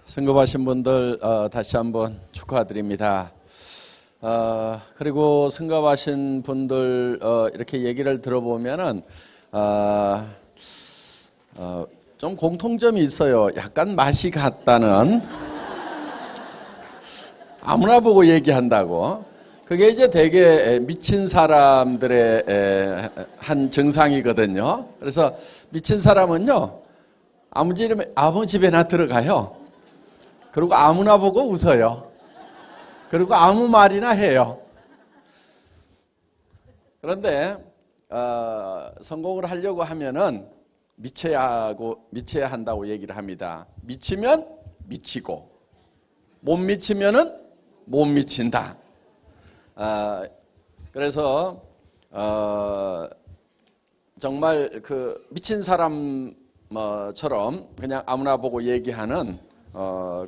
승급하신 분들 다시 한번 축하드립니다. 그리고 승급하신 분들 이렇게 얘기를 들어보면은 좀 공통점이 있어요. 약간 맛이 같다는, 아무나 보고 얘기한다고. 그게 이제 되게 미친 사람들의 한 증상이거든요. 그래서 미친 사람은요, 아무 집에나 들어가요. 그리고 아무나 보고 웃어요. 그리고 아무 말이나 해요. 그런데 성공을 하려고 하면은 미쳐야 한다고 얘기를 합니다. 미치면 미치고, 못 미치면은 못 미친다. 그래서 정말 그 미친 사람처럼 그냥 아무나 보고 얘기하는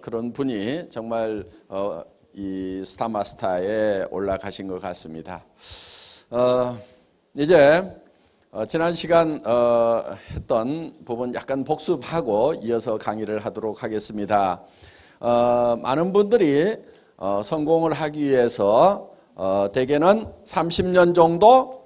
그런 분이 정말 이 스타마스터에 올라가신 것 같습니다. 이제 지난 시간 했던 부분 약간 복습하고 이어서 강의를 하도록 하겠습니다. 많은 분들이 성공을 하기 위해서 대개는 30년 정도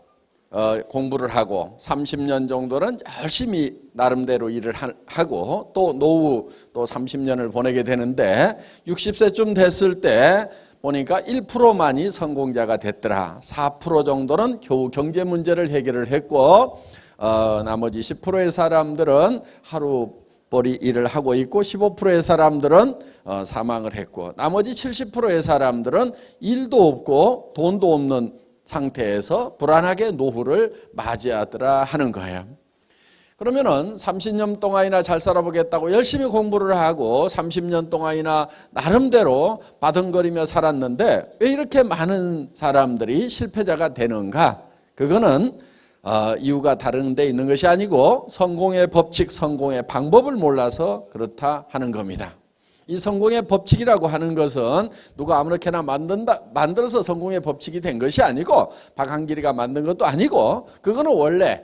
공부를 하고 30년 정도는 열심히 나름대로 일을 하고 또 노후 또 30년을 보내게 되는데 60세쯤 됐을 때 보니까 1%만이 성공자가 됐더라. 4% 정도는 겨우 경제 문제를 해결을 했고 나머지 10%의 사람들은 하루벌이 일을 하고 있고 15%의 사람들은 사망을 했고 나머지 70%의 사람들은 일도 없고 돈도 없는 상태에서 불안하게 노후를 맞이하더라 하는 거예요. 그러면은 30년 동안이나 잘 살아보겠다고 열심히 공부를 하고 30년 동안이나 나름대로 바둥거리며 살았는데 왜 이렇게 많은 사람들이 실패자가 되는가? 그거는 이유가 다른 데 있는 것이 아니고 성공의 법칙, 성공의 방법을 몰라서 그렇다 하는 겁니다. 이 성공의 법칙이라고 하는 것은 누가 아무렇게나 만들어서 성공의 법칙이 된 것이 아니고 박한길이가 만든 것도 아니고 그거는 원래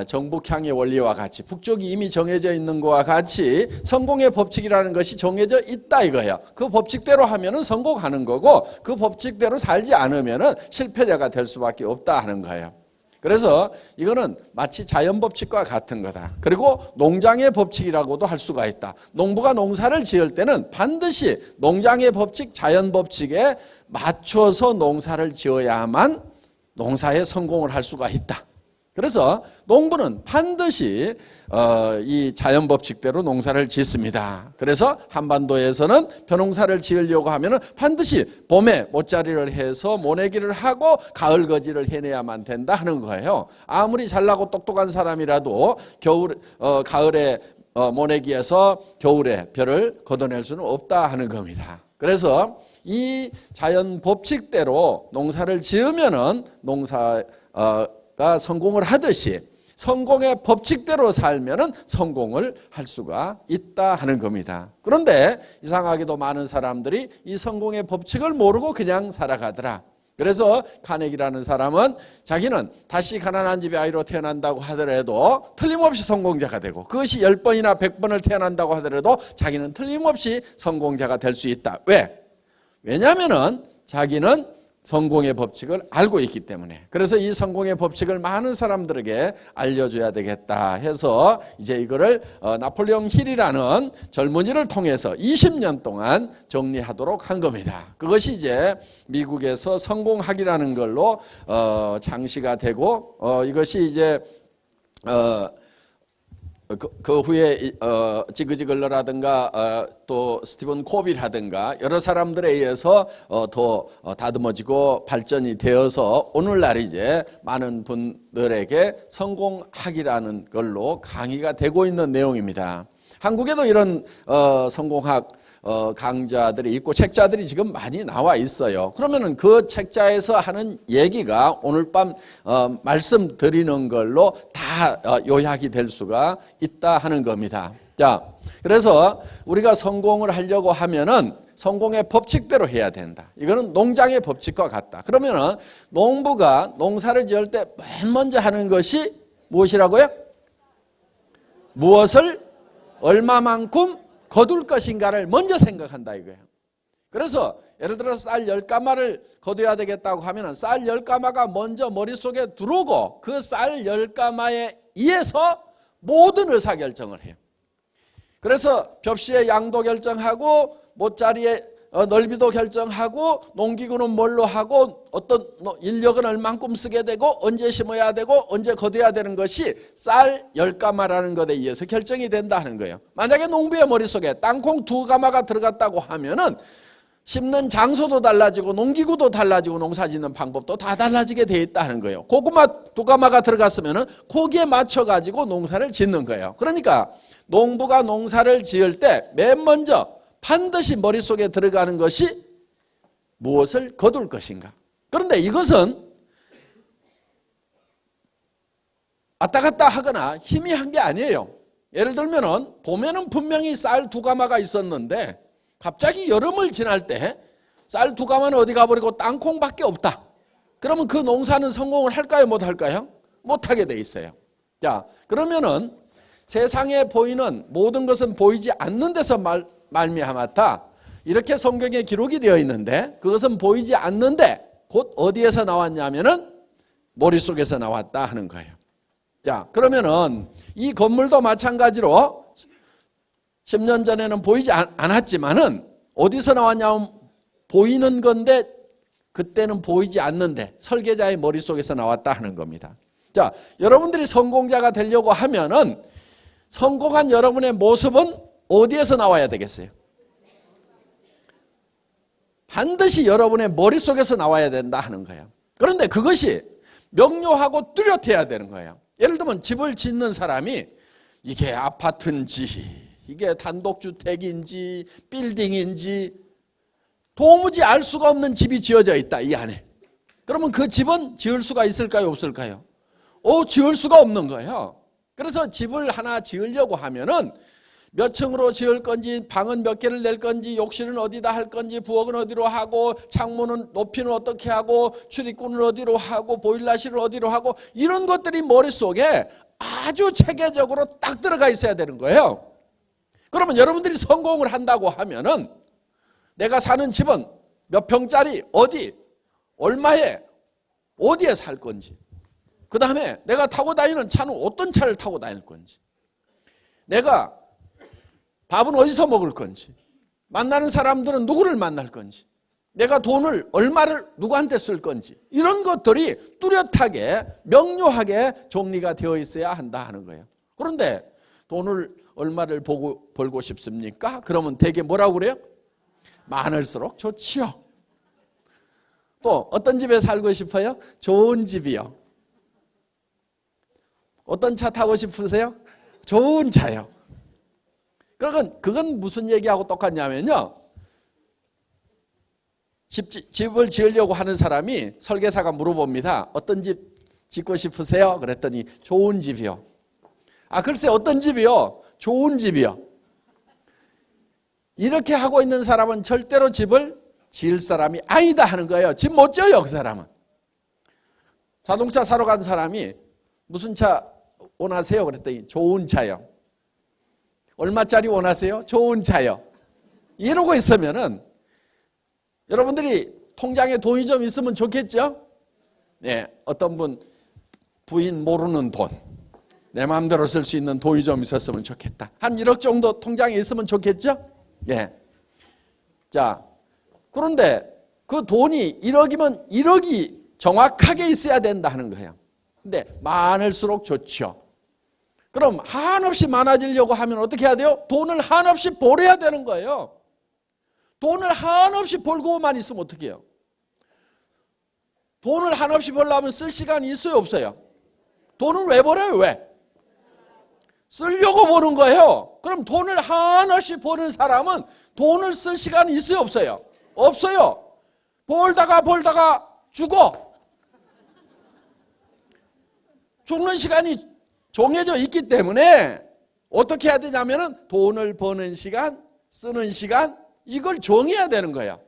정북향의 원리와 같이 북쪽이 이미 정해져 있는 것과 같이 성공의 법칙이라는 것이 정해져 있다 이거예요. 그 법칙대로 하면은 성공하는 거고 그 법칙대로 살지 않으면은 실패자가 될 수밖에 없다 하는 거예요. 그래서 이거는 마치 자연법칙과 같은 거다. 그리고 농장의 법칙이라고도 할 수가 있다. 농부가 농사를 지을 때는 반드시 농장의 법칙, 자연법칙에 맞춰서 농사를 지어야만 농사에 성공을 할 수가 있다. 그래서 농부는 반드시 이 자연법칙대로 농사를 짓습니다. 그래서 한반도에서는 벼농사를 지으려고 하면 반드시 봄에 모짜리를 해서 모내기를 하고 가을 거지를 해내야만 된다 하는 거예요. 아무리 잘나고 똑똑한 사람이라도 가을에 모내기에서 겨울에 벼를 걷어낼 수는 없다 하는 겁니다. 그래서 이 자연법칙대로 농사를 지으면은 농사가 성공을 하듯이 성공의 법칙대로 살면은 성공을 할 수가 있다 하는 겁니다. 그런데 이상하게도 많은 사람들이 이 성공의 법칙을 모르고 그냥 살아가더라. 그래서 카네기라는 사람은 자기는 다시 가난한 집의 아이로 태어난다고 하더라도 틀림없이 성공자가 되고 그것이 10번이나 100번을 태어난다고 하더라도 자기는 틀림없이 성공자가 될 수 있다. 왜? 왜냐하면은 자기는 성공의 법칙을 알고 있기 때문에. 그래서 이 성공의 법칙을 많은 사람들에게 알려줘야 되겠다 해서 이제 이거를 나폴레옹 힐이라는 젊은이를 통해서 20년 동안 정리하도록 한 겁니다. 그것이 이제 미국에서 성공학이라는 걸로 장시가 되고 이것이 이제 그 후에 지그지글러라든가 또 스티븐 코비라든가 여러 사람들에 의해서 더 다듬어지고 발전이 되어서 오늘날 이제 많은 분들에게 성공학이라는 걸로 강의가 되고 있는 내용입니다. 한국에도 이런 성공학 강좌들이 있고 책자들이 지금 많이 나와 있어요. 그러면은 그 책자에서 하는 얘기가 오늘 밤 말씀드리는 걸로 다 요약이 될 수가 있다 하는 겁니다. 자, 그래서 우리가 성공을 하려고 하면은 성공의 법칙대로 해야 된다. 이거는 농장의 법칙과 같다. 그러면은 농부가 농사를 지을 때 맨 먼저 하는 것이 무엇이라고요? 무엇을 얼마만큼 거둘 것인가를 먼저 생각한다 이거예요. 그래서 예를 들어서 쌀 10가마를 거둬야 되겠다고 하면 쌀 10가마가 먼저 머릿속에 들어오고 그 쌀 10가마에 의해서 모든 의사결정을 해요. 그래서 벽시의 양도 결정하고 못자리의 넓이도 결정하고 농기구는 뭘로 하고 어떤 인력은 얼만큼 쓰게 되고 언제 심어야 되고 언제 거둬야 되는 것이 쌀 10가마라는 것에 의해서 결정이 된다 하는 거예요. 만약에 농부의 머릿속에 땅콩 2가마가 들어갔다고 하면은 심는 장소도 달라지고 농기구도 달라지고 농사짓는 방법도 다 달라지게 돼 있다는 거예요. 고구마 2가마가 들어갔으면은 거기에 맞춰 가지고 농사를 짓는 거예요. 그러니까 농부가 농사를 지을 때 맨 먼저 반드시 머릿속에 들어가는 것이 무엇을 거둘 것인가. 그런데 이것은 왔다 갔다 하거나 희미한 게 아니에요. 예를 들면은 봄에는 분명히 쌀 2가마가 있었는데 갑자기 여름을 지날 때 쌀 2가마는 어디 가버리고 땅콩밖에 없다. 그러면 그 농사는 성공을 할까요? 못 할까요? 못하게 돼 있어요. 자, 그러면은 세상에 보이는 모든 것은 보이지 않는 데서 말미암았다. 이렇게 성경에 기록이 되어 있는데 그것은 보이지 않는데 곧 어디에서 나왔냐면은 머릿속에서 나왔다 하는 거예요. 자, 그러면은 이 건물도 마찬가지로 10년 전에는 보이지 않았지만은 어디서 나왔냐면 보이는 건데 그때는 보이지 않는데 설계자의 머릿속에서 나왔다 하는 겁니다. 자, 여러분들이 성공자가 되려고 하면은 성공한 여러분의 모습은 어디에서 나와야 되겠어요? 반드시 여러분의 머릿속에서 나와야 된다 하는 거예요. 그런데 그것이 명료하고 뚜렷해야 되는 거예요. 예를 들면 집을 짓는 사람이 이게 아파트인지 이게 단독주택인지 빌딩인지 도무지 알 수가 없는 집이 지어져 있다 이 안에. 그러면 그 집은 지을 수가 있을까요? 없을까요? 지을 수가 없는 거예요. 그래서 집을 하나 지으려고 하면은 몇 층으로 지을 건지 방은 몇 개를 낼 건지 욕실은 어디다 할 건지 부엌은 어디로 하고 창문은 높이는 어떻게 하고 출입구는 어디로 하고 보일러실은 어디로 하고 이런 것들이 머릿속에 아주 체계적으로 딱 들어가 있어야 되는 거예요. 그러면 여러분들이 성공을 한다고 하면은 내가 사는 집은 몇 평짜리 어디 얼마에 어디에 살 건지 그 다음에 내가 타고 다니는 차는 어떤 차를 타고 다닐 건지 내가 밥은 어디서 먹을 건지 만나는 사람들은 누구를 만날 건지 내가 돈을 얼마를 누구한테 쓸 건지 이런 것들이 뚜렷하게 명료하게 정리가 되어 있어야 한다 하는 거예요. 그런데 돈을 얼마를 벌고 싶습니까? 그러면 대개 뭐라고 그래요? 많을수록 좋지요. 또 어떤 집에 살고 싶어요? 좋은 집이요. 어떤 차 타고 싶으세요? 좋은 차요. 그건 무슨 얘기하고 똑같냐면요. 집을 지으려고 하는 사람이 설계사가 물어봅니다. 어떤 집 짓고 싶으세요? 그랬더니 좋은 집이요. 글쎄 어떤 집이요? 좋은 집이요. 이렇게 하고 있는 사람은 절대로 집을 지을 사람이 아니다 하는 거예요. 집 못 지어요 그 사람은. 자동차 사러 간 사람이 무슨 차 원하세요? 그랬더니 좋은 차요. 얼마짜리 원하세요? 좋은 차요. 이러고 있으면은 여러분들이 통장에 돈이 좀 있으면 좋겠죠? 네, 어떤 부인 모르는 돈, 내 마음대로 쓸 수 있는 돈이 좀 있었으면 좋겠다. 한 1억 정도 통장에 있으면 좋겠죠? 예. 자, 그런데 그 돈이 1억이면 1억이 정확하게 있어야 된다 하는 거예요. 근데 많을수록 좋죠. 그럼 한없이 많아지려고 하면 어떻게 해야 돼요? 돈을 한없이 벌어야 되는 거예요. 돈을 한없이 벌고만 있으면 어떻게 해요? 돈을 한없이 벌려면 쓸 시간이 있어요, 없어요? 돈을 왜 벌어요? 왜? 쓰려고 버는 거예요. 그럼 돈을 한없이 버는 사람은 돈을 쓸 시간이 있어요, 없어요? 없어요. 벌다가 죽어. 죽는 시간이 정해져 있기 때문에 어떻게 해야 되냐면은 돈을 버는 시간, 쓰는 시간 이걸 정해야 되는 거예요.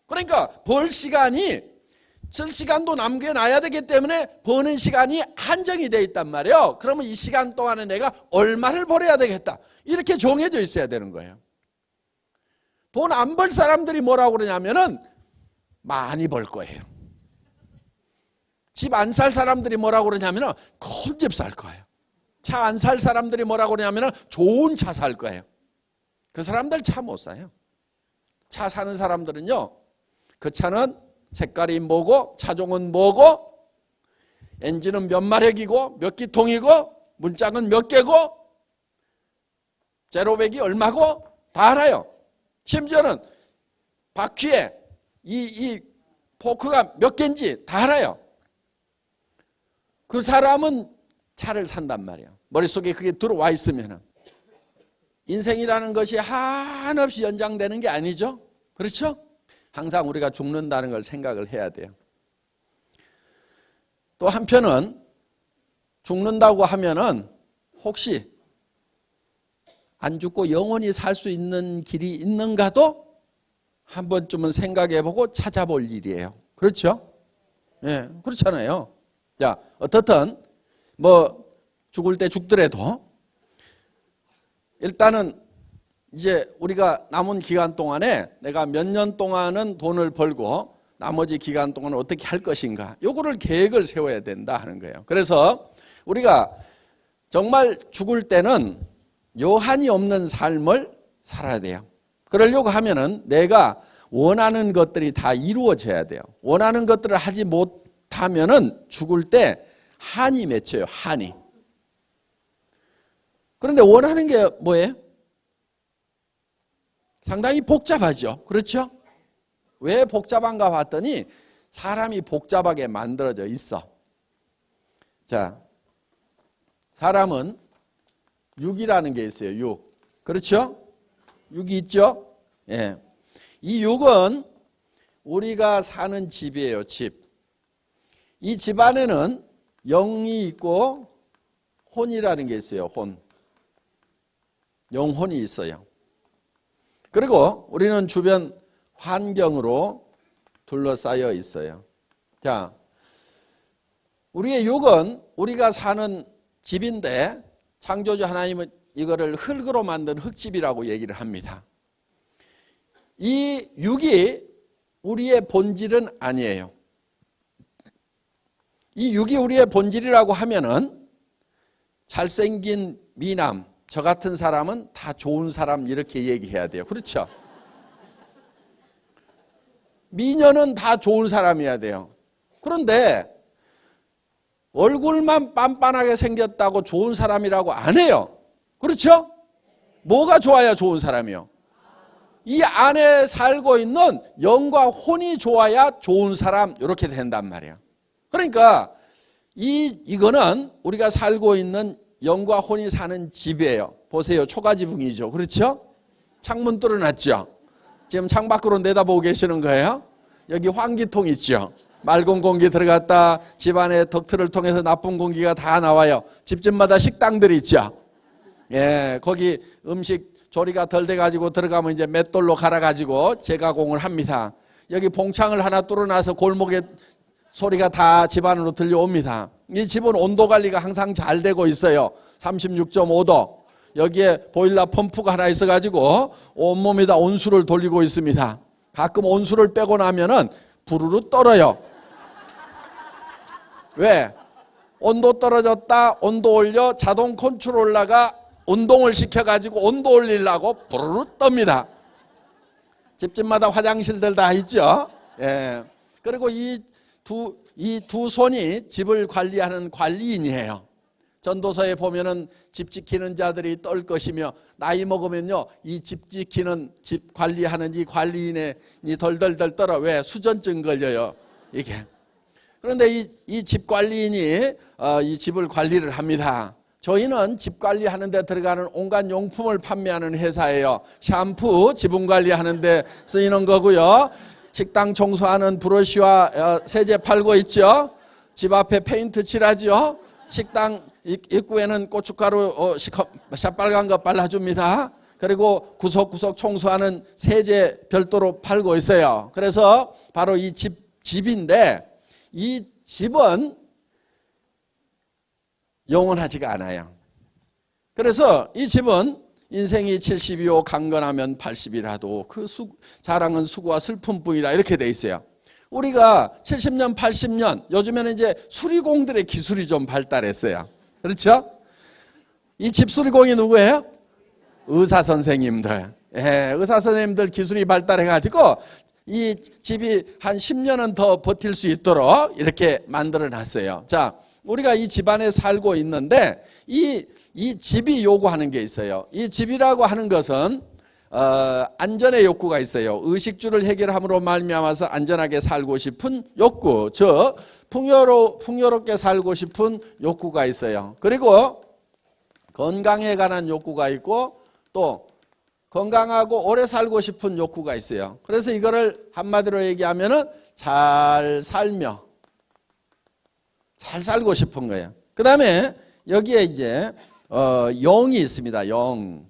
그러니까 벌 시간이 쓸 시간도 남겨놔야 되기 때문에 버는 시간이 한정이 돼 있단 말이에요. 그러면 이 시간 동안에 내가 얼마를 벌어야 되겠다. 이렇게 정해져 있어야 되는 거예요. 돈 안 벌 사람들이 뭐라고 그러냐면은 많이 벌 거예요. 집 안 살 사람들이 뭐라고 그러냐면은 큰 집 살 거예요. 차 안 살 사람들이 뭐라고 그러냐면은 좋은 차 살 거예요. 그 사람들 차 못 사요. 차 사는 사람들은요, 그 차는 색깔이 뭐고 차종은 뭐고 엔진은 몇 마력이고 몇 기통이고 문짝은 몇 개고 제로백이 얼마고 다 알아요. 심지어는 바퀴에 이 포크가 몇 개인지 다 알아요. 그 사람은 차를 산단 말이에요. 머릿속에 그게 들어와 있으면. 인생이라는 것이 한없이 연장되는 게 아니죠. 그렇죠? 항상 우리가 죽는다는 걸 생각을 해야 돼요. 또 한편은 죽는다고 하면은 혹시 안 죽고 영원히 살 수 있는 길이 있는가도 한 번쯤은 생각해보고 찾아볼 일이에요. 그렇죠? 예, 그렇잖아요. 자, 어떻든 뭐 죽을 때 죽더라도 일단은 이제 우리가 남은 기간 동안에 내가 몇 년 동안은 돈을 벌고 나머지 기간 동안은 어떻게 할 것인가, 요거를 계획을 세워야 된다 하는 거예요. 그래서 우리가 정말 죽을 때는 요한이 없는 삶을 살아야 돼요. 그러려고 하면은 내가 원하는 것들이 다 이루어져야 돼요. 원하는 것들을 하지 못하면은 죽을 때 한이 맺혀요. 한이. 그런데 원하는 게 뭐예요? 상당히 복잡하죠. 그렇죠? 왜 복잡한가 봤더니 사람이 복잡하게 만들어져 있어. 자, 사람은 육이라는 게 있어요. 육. 그렇죠? 육이 있죠? 예. 이 육은 우리가 사는 집이에요. 집. 이 집 안에는 영이 있고 혼이라는 게 있어요. 혼. 영혼이 있어요. 그리고 우리는 주변 환경으로 둘러싸여 있어요. 자, 우리의 육은 우리가 사는 집인데 창조주 하나님은 이거를 흙으로 만든 흙집이라고 얘기를 합니다. 이 육이 우리의 본질은 아니에요. 이 육이 우리의 본질이라고 하면은 잘생긴 미남, 저 같은 사람은 다 좋은 사람 이렇게 얘기해야 돼요. 그렇죠? 미녀는 다 좋은 사람이어야 돼요. 그런데 얼굴만 빤빤하게 생겼다고 좋은 사람이라고 안 해요. 그렇죠? 뭐가 좋아야 좋은 사람이요? 이 안에 살고 있는 영과 혼이 좋아야 좋은 사람 이렇게 된단 말이에요. 그러니까 이거는 우리가 살고 있는 영과 혼이 사는 집이에요. 보세요. 초가지붕이죠. 그렇죠? 창문 뚫어놨죠. 지금 창밖으로 내다보고 계시는 거예요. 여기 환기통 있죠. 맑은 공기 들어갔다 집안의 덕트를 통해서 나쁜 공기가 다 나와요. 집집마다 식당들이 있죠. 예, 거기 음식 조리가 덜 돼가지고 들어가면 이제 맷돌로 갈아가지고 재가공을 합니다. 여기 봉창을 하나 뚫어놔서 골목에 소리가 다 집 안으로 들려옵니다. 이 집은 온도 관리가 항상 잘 되고 있어요. 36.5도. 여기에 보일러 펌프가 하나 있어가지고 온몸에다 온수를 돌리고 있습니다. 가끔 온수를 빼고 나면은 부르르 떨어요. 왜? 온도 떨어졌다, 온도 올려 자동 컨트롤러가 운동을 시켜가지고 온도 올리려고 부르르 떱니다. 집집마다 화장실들 다 있죠. 예. 그리고 이 두 손이 집을 관리하는 관리인이에요. 전도서에 보면은 집 지키는 자들이 떨 것이며 나이 먹으면요 이 집 지키는 집 관리하는 이 관리인의 이 덜덜덜 떨어. 왜? 수전증 걸려요 이게. 그런데 이 집 관리인이 이 집을 관리를 합니다. 저희는 집 관리하는 데 들어가는 온갖 용품을 판매하는 회사예요. 샴푸 지분 관리하는 데 쓰이는 거고요. 식당 청소하는 브러쉬와 세제 팔고 있죠. 집 앞에 페인트 칠하죠. 식당 입구에는 고춧가루 샷빨간 거 발라줍니다. 그리고 구석구석 청소하는 세제 별도로 팔고 있어요. 그래서 바로 이 집인데 이 집은 영원하지가 않아요. 그래서 이 집은 인생이 70이요 강건하면 80이라도 그 자랑은 수고와 슬픔뿐이라 이렇게 돼 있어요. 우리가 70년 80년 요즘에는 이제 수리공들의 기술이 좀 발달했어요. 그렇죠? 이 집수리공이 누구예요? 의사 선생님들. 예, 의사 선생님들 기술이 발달해 가지고 이 집이 한 10년은 더 버틸 수 있도록 이렇게 만들어 놨어요. 자, 우리가 이 집안에 살고 있는데 이 집이 요구하는 게 있어요. 이 집이라고 하는 것은 안전의 욕구가 있어요. 의식주를 해결함으로 말미암아서 안전하게 살고 싶은 욕구, 즉 풍요롭게 살고 싶은 욕구가 있어요. 그리고 건강에 관한 욕구가 있고 또 건강하고 오래 살고 싶은 욕구가 있어요. 그래서 이거를 한마디로 얘기하면은 잘 살고 싶은 거예요. 그 다음에 여기에 이제 영이 있습니다. 영,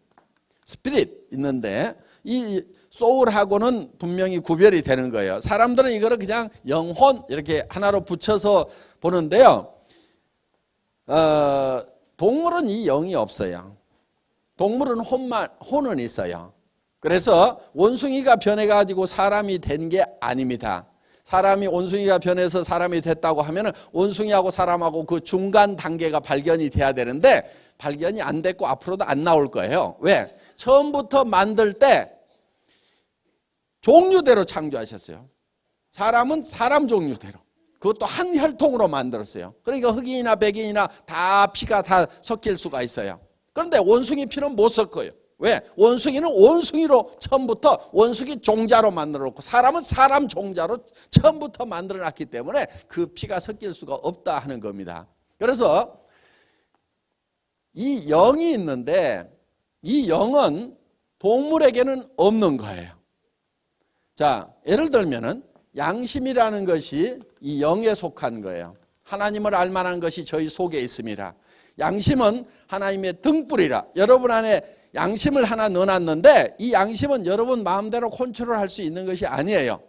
스피릿 있는데 이 소울하고는 분명히 구별이 되는 거예요. 사람들은 이거를 그냥 영혼 이렇게 하나로 붙여서 보는데요. 동물은 이 영이 없어요. 동물은 혼은 있어요. 그래서 원숭이가 변해가지고 사람이 된 게 아닙니다. 사람이 원숭이가 변해서 사람이 됐다고 하면 원숭이하고 사람하고 그 중간 단계가 발견이 돼야 되는데 발견이 안 됐고 앞으로도 안 나올 거예요. 왜? 처음부터 만들 때 종류대로 창조하셨어요. 사람은 사람 종류대로. 그것도 한 혈통으로 만들었어요. 그러니까 흑인이나 백인이나 다 피가 다 섞일 수가 있어요. 그런데 원숭이 피는 못 섞어요. 왜? 원숭이는 원숭이로 처음부터 원숭이 종자로 만들어 놓고 사람은 사람 종자로 처음부터 만들어 놨기 때문에 그 피가 섞일 수가 없다 하는 겁니다. 그래서 이 영이 있는데 이 영은 동물에게는 없는 거예요. 자, 예를 들면은 양심이라는 것이 이 영에 속한 거예요. 하나님을 알 만한 것이 저희 속에 있습니다. 양심은 하나님의 등불이라. 여러분 안에 양심을 하나 넣어놨는데 이 양심은 여러분 마음대로 컨트롤할 수 있는 것이 아니에요.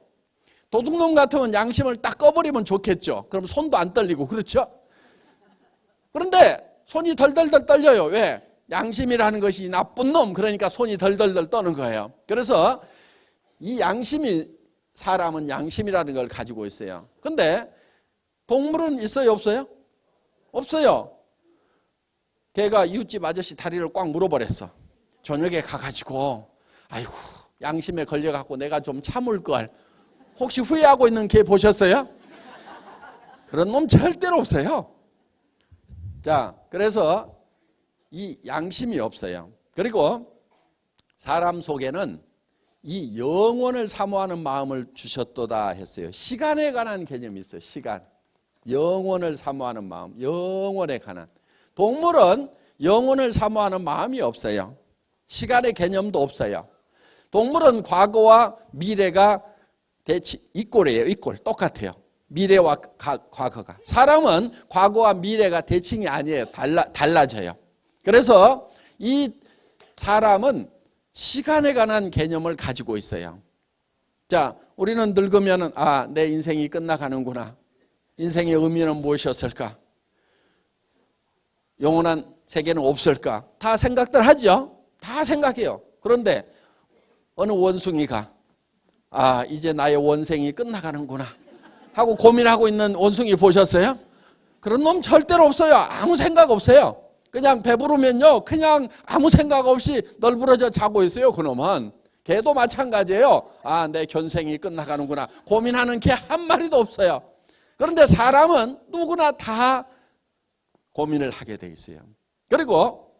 도둑놈 같으면 양심을 딱 꺼버리면 좋겠죠. 그럼 손도 안 떨리고 그렇죠? 그런데 손이 덜덜덜 떨려요. 왜? 양심이라는 것이 나쁜 놈, 그러니까 손이 덜덜덜 떠는 거예요. 그래서 이 양심이, 사람은 양심이라는 걸 가지고 있어요. 근데 동물은 있어요, 없어요? 없어요. 걔가 이웃집 아저씨 다리를 꽉 물어버렸어. 저녁에 가가지고 아이고 양심에 걸려갖고 내가 좀 참을걸. 혹시 후회하고 있는 걔 보셨어요? 그런 놈 절대로 없어요. 자, 그래서 이 양심이 없어요. 그리고 사람 속에는 이 영원을 사모하는 마음을 주셨도다 했어요. 시간에 관한 개념이 있어요. 시간. 영원을 사모하는 마음. 영원에 관한. 동물은 영혼을 사모하는 마음이 없어요. 시간의 개념도 없어요. 동물은 과거와 미래가 이꼴이에요. 이꼴. 똑같아요. 미래와 과거가. 사람은 과거와 미래가 대칭이 아니에요. 달라져요. 그래서 이 사람은 시간에 관한 개념을 가지고 있어요. 자, 우리는 늙으면 내 인생이 끝나가는구나. 인생의 의미는 무엇이었을까? 영원한 세계는 없을까? 다 생각들 하죠. 다 생각해요. 그런데 어느 원숭이가 이제 나의 원생이 끝나가는구나 하고 고민하고 있는 원숭이 보셨어요? 그런 놈 절대로 없어요. 아무 생각 없어요. 그냥 배부르면요 그냥 아무 생각 없이 널브러져 자고 있어요. 그놈은. 개도 마찬가지예요. 내 견생이 끝나가는구나 고민하는 개 한 마리도 없어요. 그런데 사람은 누구나 다 고민을 하게 돼 있어요. 그리고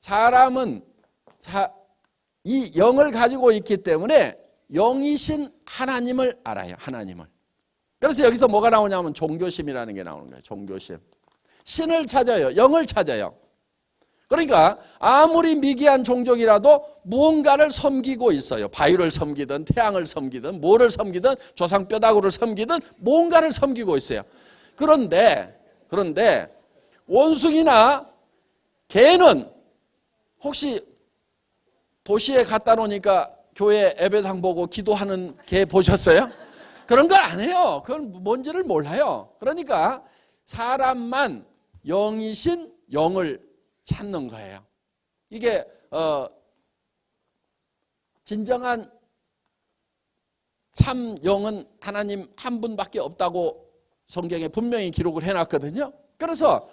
사람은 이 영을 가지고 있기 때문에 영이신 하나님을 알아요. 하나님을. 그래서 여기서 뭐가 나오냐면 종교심이라는 게 나오는 거예요. 종교심. 신을 찾아요. 영을 찾아요. 그러니까 아무리 미개한 종족이라도 무언가를 섬기고 있어요. 바위를 섬기든 태양을 섬기든 뭐를 섬기든 조상 뼈다구를 섬기든 무언가를 섬기고 있어요. 그런데 원숭이나 개는 혹시 도시에 갖다 놓으니까 교회 예배당 보고 기도하는 개 보셨어요? 그런 거 안 해요. 그건 뭔지를 몰라요. 그러니까 사람만 영이신 영을 찾는 거예요. 이게 진정한 참 영은 하나님 한 분밖에 없다고 성경에 분명히 기록을 해놨거든요. 그래서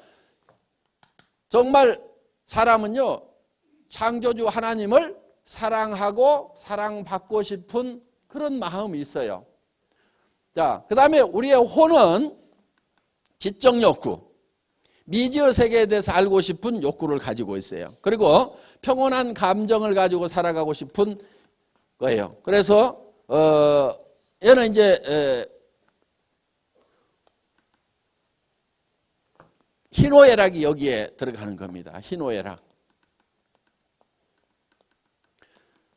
정말 사람은요, 창조주 하나님을 사랑하고 사랑받고 싶은 그런 마음이 있어요. 자, 그 다음에 우리의 혼은 지적 욕구, 미지의 세계에 대해서 알고 싶은 욕구를 가지고 있어요. 그리고 평온한 감정을 가지고 살아가고 싶은 거예요. 그래서 얘는 이제 희노애락이 여기에 들어가는 겁니다. 희노애락.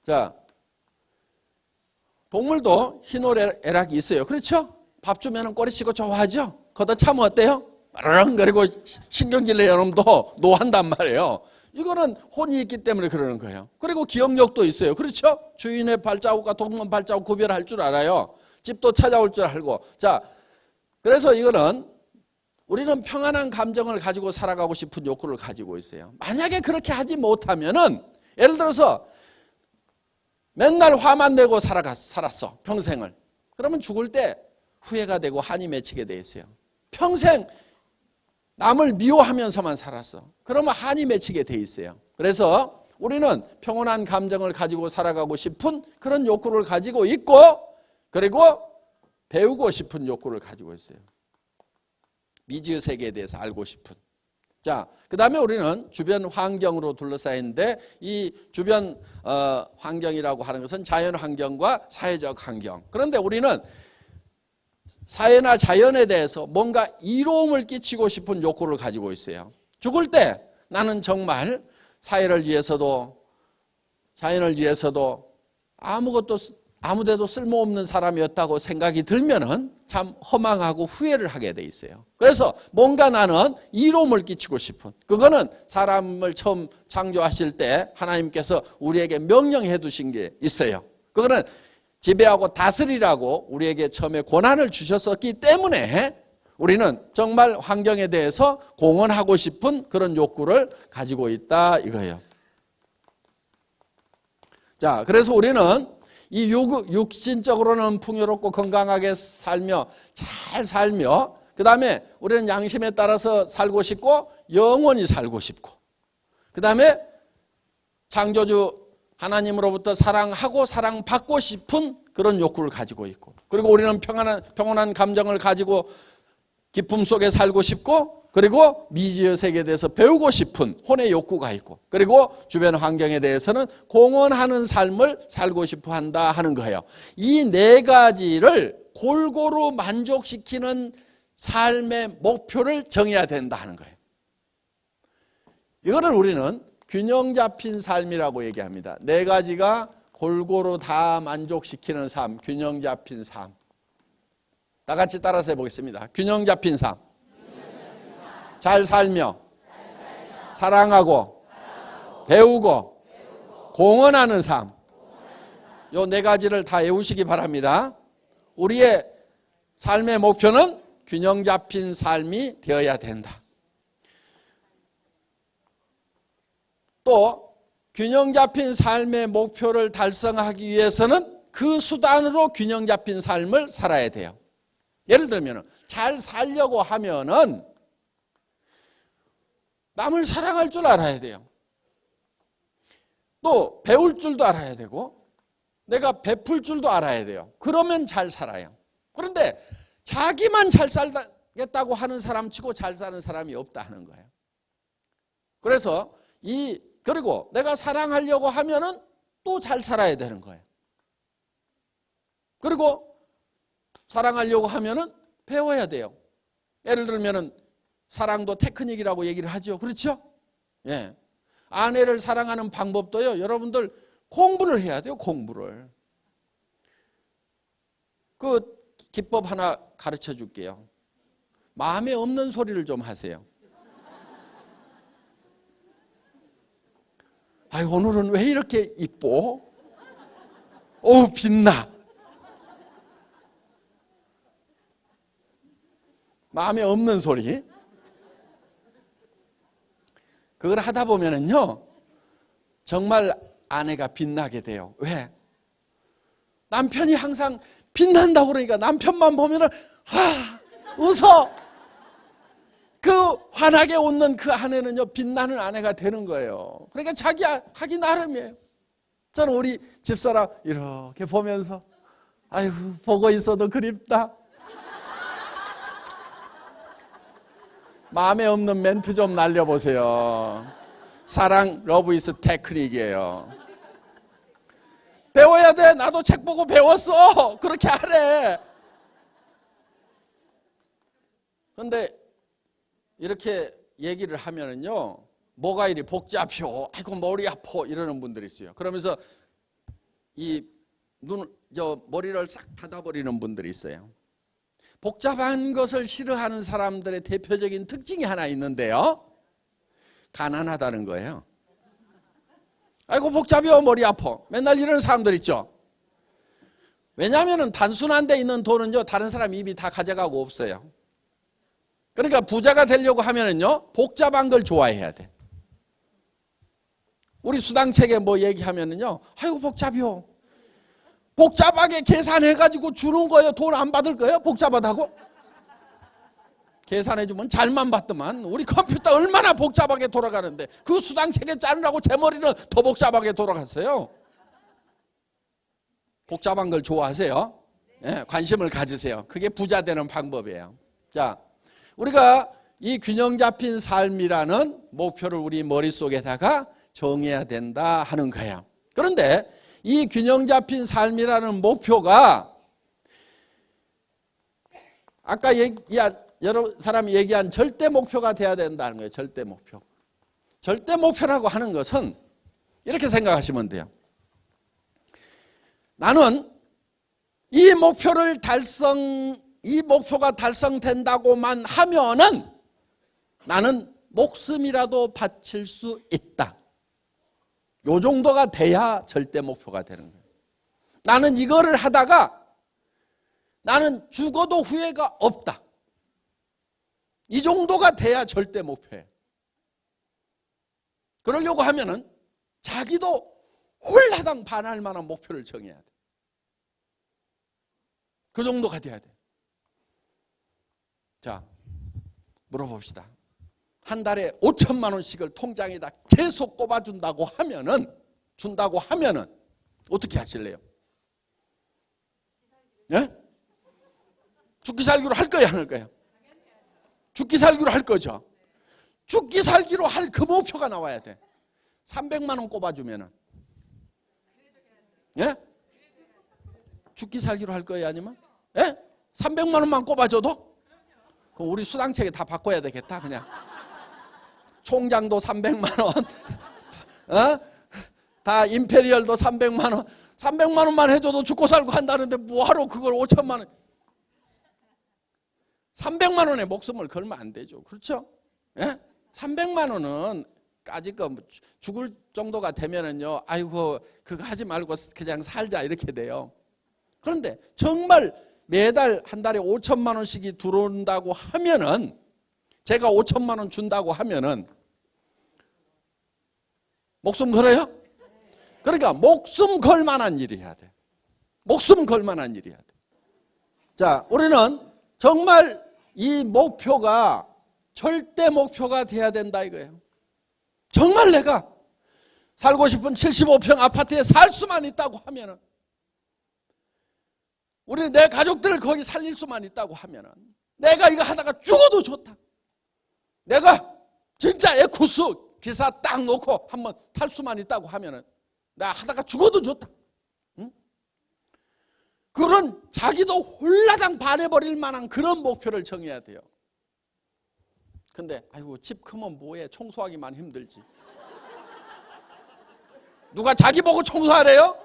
자, 동물도 희노애락이 있어요. 그렇죠? 밥 주면 꼬리치고 좋아하죠? 걷어 차면 어때요? 마르렁거리고 신경질 내는 놈도 노한단 말이에요. 이거는 혼이 있기 때문에 그러는 거예요. 그리고 기억력도 있어요. 그렇죠? 주인의 발자국과 동물 발자국 구별할 줄 알아요. 집도 찾아올 줄 알고. 자, 그래서 이거는 우리는 평안한 감정을 가지고 살아가고 싶은 욕구를 가지고 있어요. 만약에 그렇게 하지 못하면은, 예를 들어서 맨날 화만 내고 살았어, 평생을. 그러면 죽을 때 후회가 되고 한이 맺히게 돼 있어요. 평생 남을 미워하면서만 살았어. 그러면 한이 맺히게 돼 있어요. 그래서 우리는 평온한 감정을 가지고 살아가고 싶은 그런 욕구를 가지고 있고, 그리고 배우고 싶은 욕구를 가지고 있어요. 미지의 세계에 대해서 알고 싶은. 자, 그 다음에 우리는 주변 환경으로 둘러싸인데, 이 주변 환경이라고 하는 것은 자연 환경과 사회적 환경. 그런데 우리는 사회나 자연에 대해서 뭔가 이로움을 끼치고 싶은 욕구를 가지고 있어요. 죽을 때 나는 정말 사회를 위해서도 자연을 위해서도 아무데도 쓸모없는 사람이었다고 생각이 들면은 참 허망하고 후회를 하게 돼 있어요. 그래서 뭔가 나는 이로움을 끼치고 싶은, 그거는 사람을 처음 창조하실 때 하나님께서 우리에게 명령해 두신 게 있어요. 그거는 지배하고 다스리라고 우리에게 처음에 권한을 주셨었기 때문에 우리는 정말 환경에 대해서 공헌하고 싶은 그런 욕구를 가지고 있다 이거예요. 자, 그래서 우리는 이 육신적으로는 풍요롭고 건강하게 살며 잘 살며, 그 다음에 우리는 양심에 따라서 살고 싶고 영원히 살고 싶고, 그 다음에 창조주 하나님으로부터 사랑하고 사랑받고 싶은 그런 욕구를 가지고 있고, 그리고 우리는 평온한 감정을 가지고 기쁨 속에 살고 싶고, 그리고 미지의 세계에 대해서 배우고 싶은 혼의 욕구가 있고, 그리고 주변 환경에 대해서는 공헌하는 삶을 살고 싶어 한다 하는 거예요. 이 네 가지를 골고루 만족시키는 삶의 목표를 정해야 된다 하는 거예요. 이거를 우리는 균형 잡힌 삶이라고 얘기합니다. 네 가지가 골고루 다 만족시키는 삶, 균형 잡힌 삶. 다 같이 따라서 해보겠습니다. 균형 잡힌 삶. 잘 살며, 사랑하고, 배우고, 공헌하는 삶. 요 네 가지를 다 외우시기 바랍니다. 우리의 삶의 목표는 균형 잡힌 삶이 되어야 된다. 또 균형 잡힌 삶의 목표를 달성하기 위해서는 그 수단으로 균형 잡힌 삶을 살아야 돼요. 예를 들면 잘 살려고 하면은 남을 사랑할 줄 알아야 돼요. 또 배울 줄도 알아야 되고 내가 베풀 줄도 알아야 돼요. 그러면 잘 살아요. 그런데 자기만 잘 살겠다고 하는 사람 치고 잘 사는 사람이 없다 하는 거예요. 그래서 그리고 내가 사랑하려고 하면은 또 잘 살아야 되는 거예요. 그리고 사랑하려고 하면은 배워야 돼요. 예를 들면은 사랑도 테크닉이라고 얘기를 하죠. 그렇죠? 예. 아내를 사랑하는 방법도요, 여러분들 공부를 해야 돼요. 공부를. 그 기법 하나 가르쳐 줄게요. 마음에 없는 소리를 좀 하세요. 아이, 오늘은 왜 이렇게 이뻐? 어우, 빛나. 마음에 없는 소리. 그걸 하다 보면은요, 정말 아내가 빛나게 돼요. 왜? 남편이 항상 빛난다고 그러니까 남편만 보면은 웃어. 그 환하게 웃는 그 아내는요 빛나는 아내가 되는 거예요. 그러니까 자기 하기 나름이에요. 저는 우리 집사람 이렇게 보면서 아이고 보고 있어도 그립다. 마음에 없는 멘트 좀 날려보세요. 사랑 러브 이즈 테크닉이에요. 배워야 돼. 나도 책 보고 배웠어. 그렇게 하래. 그런데 이렇게 얘기를 하면은요 뭐가 이리 복잡혀. 아이고 머리 아파 이러는 분들이 있어요. 그러면서 이 머리를 싹 닫아버리는 분들이 있어요. 복잡한 것을 싫어하는 사람들의 대표적인 특징이 하나 있는데요. 가난하다는 거예요. 아이고 복잡해요. 머리 아파. 맨날 이러는 사람들 있죠. 왜냐하면 단순한 데 있는 돈은요 다른 사람 이미 다 가져가고 없어요. 그러니까 부자가 되려고 하면은요 복잡한 걸 좋아해야 돼. 우리 수당책에 뭐 얘기하면은요 아이고 복잡해요. 복잡하게 계산해가지고 주는 거예요. 돈 안 받을 거예요? 복잡하다고? 계산해주면 잘만 받더만. 우리 컴퓨터 얼마나 복잡하게 돌아가는데 그 수당책에 짜느라고 제 머리는 더 복잡하게 돌아갔어요. 복잡한 걸 좋아하세요? 네, 관심을 가지세요. 그게 부자 되는 방법이에요. 자, 우리가 이 균형 잡힌 삶이라는 목표를 우리 머릿속에다가 정해야 된다 하는 거예요. 그런데 이 균형 잡힌 삶이라는 목표가 아까 여러 사람이 얘기한 절대 목표가 돼야 된다는 거예요. 절대 목표. 절대 목표라고 하는 것은 이렇게 생각하시면 돼요. 나는 이 목표가 달성된다고만 하면은 나는 목숨이라도 바칠 수 있다. 요 정도가 돼야 절대 목표가 되는 거예요. 나는 이거를 하다가 나는 죽어도 후회가 없다. 이 정도가 돼야 절대 목표예요. 그러려고 하면은 자기도 홀라당 반할 만한 목표를 정해야 돼. 그 정도가 돼야 돼. 자, 물어봅시다. 한 달에 5천만 원씩을 통장에다 계속 꼽아준다고 하면은 어떻게 하실래요? 예? 죽기 살기로 할 거야, 안 할 거야? 죽기 살기로 할 거죠. 죽기 살기로 할 그 목표가 나와야 돼. 300만 원 꼽아주면은 예? 죽기 살기로 할 거야 아니면? 예? 300만 원만 꼽아줘도? 그럼 우리 수당책에 다 바꿔야 되겠다 그냥. 총장도 300만 원, 다 임페리얼도 300만 원, 300만 원만 해줘도 죽고 살고 한다는데 뭐하러 그걸 5천만 원? 300만 원에 목숨을 걸면 안 되죠. 그렇죠? 예? 300만 원은 까짓 거 죽을 정도가 되면은요, 아이고 그거 하지 말고 그냥 살자 이렇게 돼요. 그런데 정말 매달 한 달에 5천만 원씩이 들어온다고 하면은, 제가 5천만 원 준다고 하면은 목숨 걸어요? 그러니까 목숨 걸 만한 일이 해야 돼. 목숨 걸 만한 일이 해야 돼. 자, 우리는 정말 이 목표가 절대 목표가 돼야 된다 이거예요. 정말 내가 살고 싶은 75평 아파트에 살 수만 있다고 하면은, 우리 내 가족들을 거기 살릴 수만 있다고 하면은, 내가 이거 하다가 죽어도 좋다. 내가 진짜 에쿠스 기사 딱 놓고 한번 탈 수만 있다고 하면은 나 하다가 죽어도 좋다. 응? 그런 자기도 홀라당 반해버릴 만한 그런 목표를 정해야 돼요. 근데 아이고 집 크면 뭐해, 청소하기만 힘들지. 누가 자기 보고 청소하래요?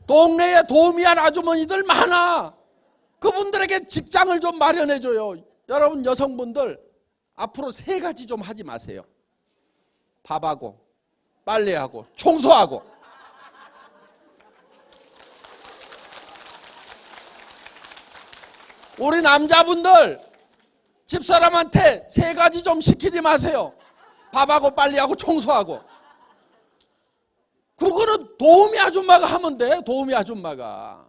동네에 도우미한 아주머니들 많아. 그분들에게 직장을 좀 마련해줘요. 여러분 여성분들 앞으로 3가지 좀 하지 마세요. 밥하고 빨래하고 청소하고. 우리 남자분들 집사람한테 3가지 좀 시키지 마세요. 밥하고 빨래하고 청소하고. 그거는 도우미 아줌마가 하면 돼. 도우미 아줌마가.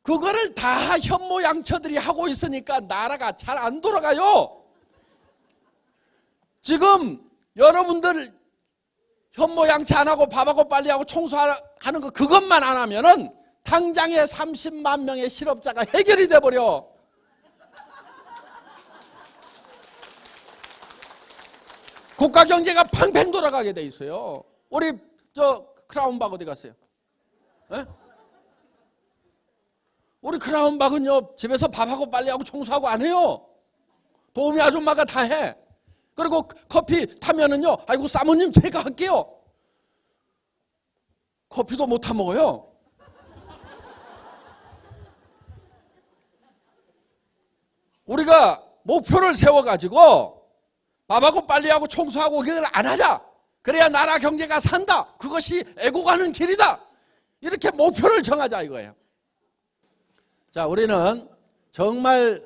그거를 다 현모양처들이 하고 있으니까 나라가 잘 안 돌아가요. 지금 여러분들 현모양치 안 하고 밥하고 빨리하고 청소하는 거 그것만 안 하면은 당장에 30만 명의 실업자가 해결이 돼버려. 국가 경제가 팽팽 돌아가게 돼 있어요. 우리 크라운박 어디 갔어요? 에? 우리 크라운박은요 집에서 밥하고 빨리하고 청소하고 안 해요. 도우미 아줌마가 다 해. 그리고 커피 타면은요, 아이고 사모님 제가 할게요. 커피도 못 타 먹어요. 우리가 목표를 세워가지고 밥하고 빨리하고 청소하고 그걸 안 하자. 그래야 나라 경제가 산다. 그것이 에고 가는 길이다. 이렇게 목표를 정하자 이거예요. 자, 우리는 정말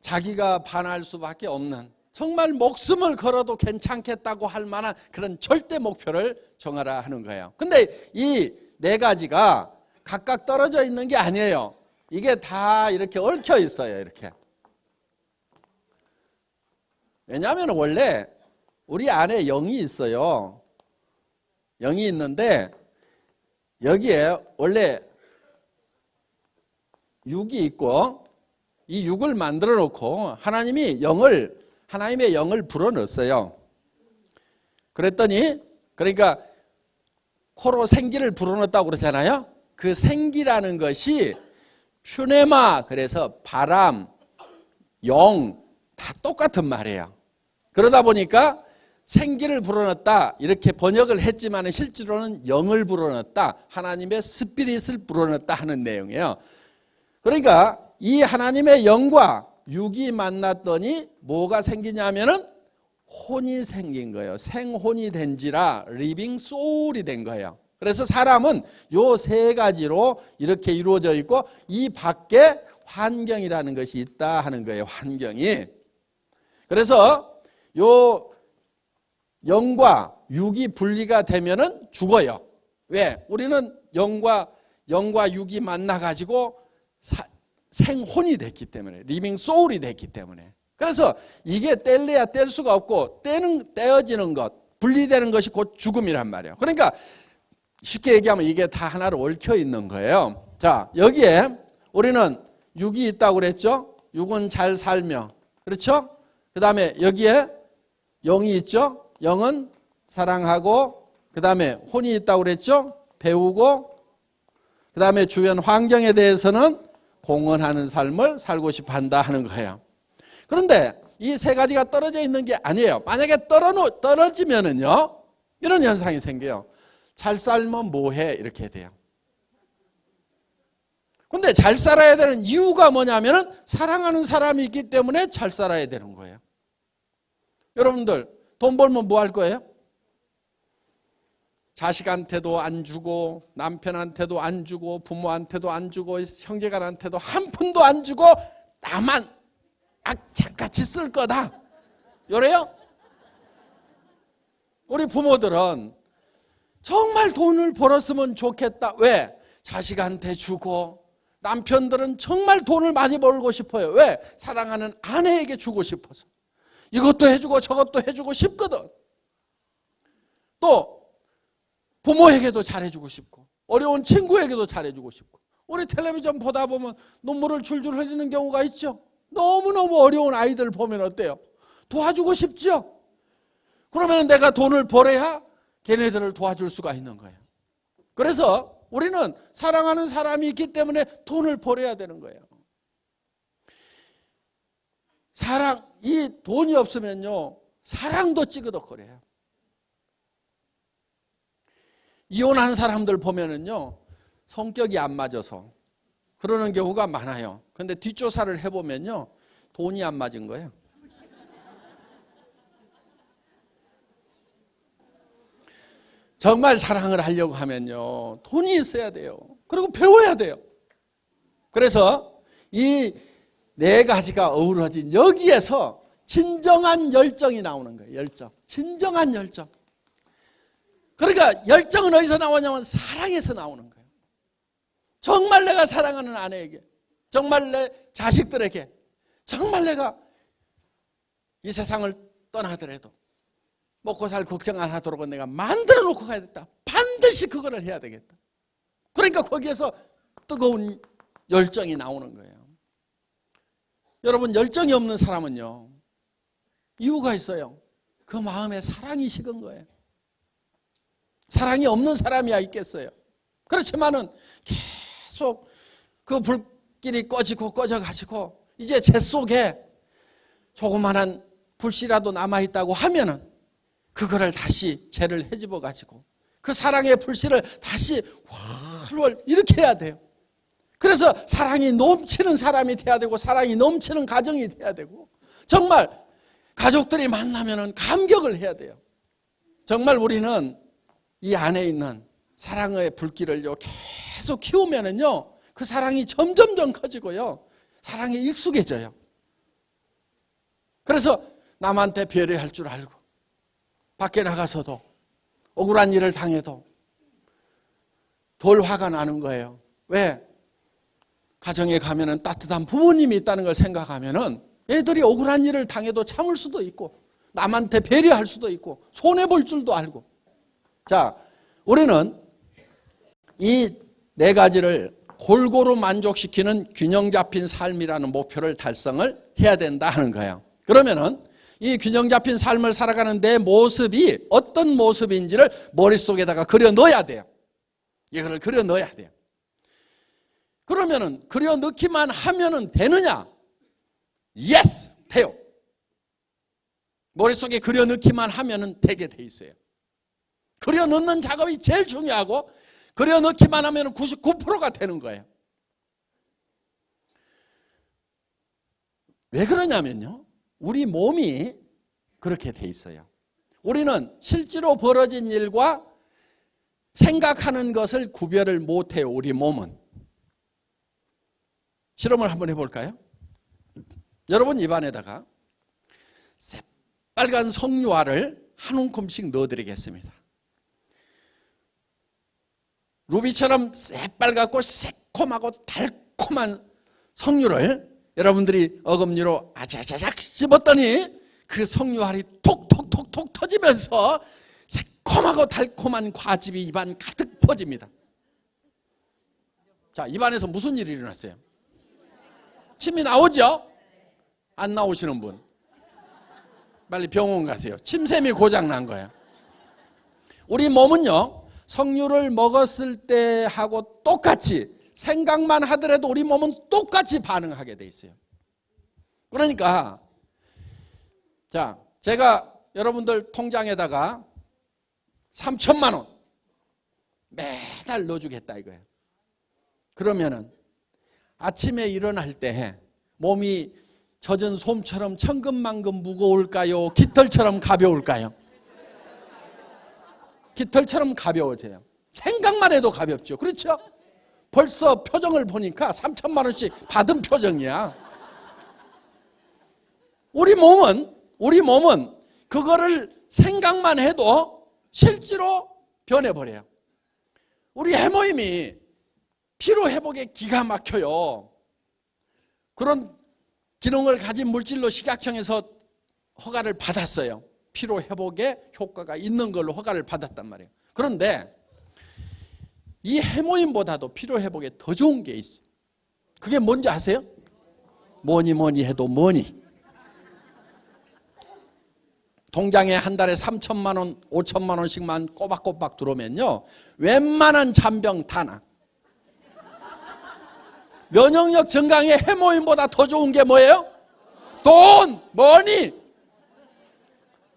자기가 반할 수밖에 없는, 정말 목숨을 걸어도 괜찮겠다고 할 만한 그런 절대 목표를 정하라 하는 거예요. 근데 이 네 가지가 각각 떨어져 있는 게 아니에요. 이게 다 이렇게 얽혀 있어요. 이렇게. 왜냐하면 원래 우리 안에 영이 있어요. 영이 있는데 여기에 원래 육이 있고 이 육을 만들어 놓고 하나님의 영을 불어넣었어요. 그랬더니 그러니까 코로 생기를 불어넣었다고 그러잖아요. 그 생기라는 것이 퓨네마, 그래서 바람, 영 다 똑같은 말이에요. 그러다 보니까 생기를 불어넣었다 이렇게 번역을 했지만 실제로는 영을 불어넣었다, 하나님의 스피릿을 불어넣었다 하는 내용이에요. 그러니까 이 하나님의 영과 육이 만났더니 뭐가 생기냐면은 혼이 생긴 거예요. 생혼이 된지라 리빙 소울이 된 거예요. 그래서 사람은 요 세 가지로 이렇게 이루어져 있고 이 밖에 환경이라는 것이 있다 하는 거예요. 환경이. 그래서 요 영과 육이 분리가 되면은 죽어요. 왜? 우리는 영과 육이 만나가지고 생혼이 됐기 때문에, 리빙 소울이 됐기 때문에. 그래서 이게 뗄래야 뗄 수가 없고 떼어지는 것, 분리되는 것이 곧 죽음이란 말이에요. 그러니까 쉽게 얘기하면 이게 다 하나로 얽혀 있는 거예요. 자, 여기에 우리는 육이 있다고 그랬죠. 육은 잘 살며, 그렇죠? 그 다음에 여기에 영이 있죠. 영은 사랑하고, 그 다음에 혼이 있다고 그랬죠. 배우고, 그 다음에 주변 환경에 대해서는 공헌하는 삶을 살고 싶어 한다 하는 거예요. 그런데 이 세 가지가 떨어져 있는 게 아니에요. 만약에 떨어지면은요, 이런 현상이 생겨요. 잘 살면 뭐해? 이렇게 돼요. 근데 잘 살아야 되는 이유가 뭐냐면은 사랑하는 사람이 있기 때문에 잘 살아야 되는 거예요. 여러분들 돈 벌면 뭐 할 거예요? 자식한테도 안 주고, 남편한테도 안 주고, 부모한테도 안 주고, 형제간한테도 한 푼도 안 주고 나만 악착같이 쓸 거다. 요래요? 우리 부모들은 정말 돈을 벌었으면 좋겠다. 왜? 자식한테 주고, 남편들은 정말 돈을 많이 벌고 싶어요. 왜? 사랑하는 아내에게 주고 싶어서. 이것도 해주고 저것도 해주고 싶거든. 또 부모에게도 잘해주고 싶고, 어려운 친구에게도 잘해주고 싶고. 우리 텔레비전 보다 보면 눈물을 줄줄 흘리는 경우가 있죠. 너무너무 어려운 아이들 보면 어때요? 도와주고 싶죠? 그러면 내가 돈을 벌어야 걔네들을 도와줄 수가 있는 거예요. 그래서 우리는 사랑하는 사람이 있기 때문에 돈을 벌어야 되는 거예요. 이 돈이 없으면요, 사랑도 찌그덕거려요. 이혼한 사람들 보면은요, 성격이 안 맞아서 그러는 경우가 많아요. 근데 뒷조사를 해보면요, 돈이 안 맞은 거예요. 정말 사랑을 하려고 하면요, 돈이 있어야 돼요. 그리고 배워야 돼요. 그래서 이 네 가지가 어우러진 여기에서 진정한 열정이 나오는 거예요. 열정. 진정한 열정. 그러니까 열정은 어디서 나오냐면 사랑에서 나오는 거예요. 정말 내가 사랑하는 아내에게, 정말 내 자식들에게, 정말 내가 이 세상을 떠나더라도 먹고 살 걱정 안 하도록 내가 만들어 놓고 가야겠다. 반드시 그거를 해야 되겠다. 그러니까 거기에서 뜨거운 열정이 나오는 거예요. 여러분, 열정이 없는 사람은요, 이유가 있어요. 그 마음에 사랑이 식은 거예요. 사랑이 없는 사람이야 있겠어요. 그렇지만은 계속 그 불길이 꺼지고 꺼져가지고 이제 제 속에 조그마한 불씨라도 남아있다고 하면은 그거를 다시 재를 헤집어 가지고 그 사랑의 불씨를 다시 활활 이렇게 해야 돼요. 그래서 사랑이 넘치는 사람이 돼야 되고, 사랑이 넘치는 가정이 돼야 되고, 정말 가족들이 만나면은 감격을 해야 돼요. 정말 우리는 이 안에 있는 사랑의 불길을요 계속 키우면은요 그 사랑이 점점점 커지고요 사랑에 익숙해져요. 그래서 남한테 배려할 줄 알고, 밖에 나가서도 억울한 일을 당해도 덜 화가 나는 거예요. 왜? 가정에 가면은 따뜻한 부모님이 있다는 걸 생각하면은 애들이 억울한 일을 당해도 참을 수도 있고, 남한테 배려할 수도 있고, 손해볼 줄도 알고. 자, 우리는 이 네 가지를 골고루 만족시키는 균형 잡힌 삶이라는 목표를 달성을 해야 된다 하는 거예요. 그러면은 이 균형 잡힌 삶을 살아가는 내 모습이 어떤 모습인지를 머릿속에다가 그려 넣어야 돼요. 이거를 그려 넣어야 돼요. 그러면은 그려 넣기만 하면은 되느냐? 예스! 돼요. 머릿속에 그려 넣기만 하면은 되게 돼 있어요. 그려 넣는 작업이 제일 중요하고, 그려 넣기만 하면 99%가 되는 거예요. 왜 그러냐면요, 우리 몸이 그렇게 돼 있어요. 우리는 실제로 벌어진 일과 생각하는 것을 구별을 못해요. 우리 몸은. 실험을 한번 해볼까요? 여러분 입안에다가 새빨간 석류알을 한 움큼씩 넣어드리겠습니다. 루비처럼 새빨갛고 새콤하고 달콤한 석류를 여러분들이 어금니로 아자자작 씹었더니 그 석류알이 톡톡톡톡 터지면서 새콤하고 달콤한 과즙이 입안 가득 퍼집니다. 자, 입안에서 무슨 일이 일어났어요? 침이 나오죠? 안 나오시는 분 빨리 병원 가세요. 침샘이 고장 난 거예요. 우리 몸은요, 석류를 먹었을 때 하고 똑같이 생각만 하더라도 우리 몸은 똑같이 반응하게 돼 있어요. 그러니까 자, 제가 여러분들 통장에다가 3천만 원 매달 넣어주겠다 이거예요. 그러면은 아침에 일어날 때 몸이 젖은 솜처럼 천근만근 무거울까요? 깃털처럼 가벼울까요? 깃털처럼 가벼워져요. 생각만 해도 가볍죠. 그렇죠? 벌써 표정을 보니까 3천만 원씩 받은 표정이야. 우리 몸은 그거를 생각만 해도 실제로 변해버려요. 우리 해모임이 피로회복에 기가 막혀요. 그런 기능을 가진 물질로 식약청에서 허가를 받았어요. 피로회복에 효과가 있는 걸로 허가를 받았단 말이에요. 그런데 이 해모임보다도 피로회복에 더 좋은 게 있어요. 그게 뭔지 아세요? 뭐니 해도 뭐니. 통장에 한 달에 3천만 원, 5천만 원씩만 꼬박꼬박 들어오면요, 웬만한 잔병 다 나. 면역력 증강에 해모임보다 더 좋은 게 뭐예요? 돈, 머니.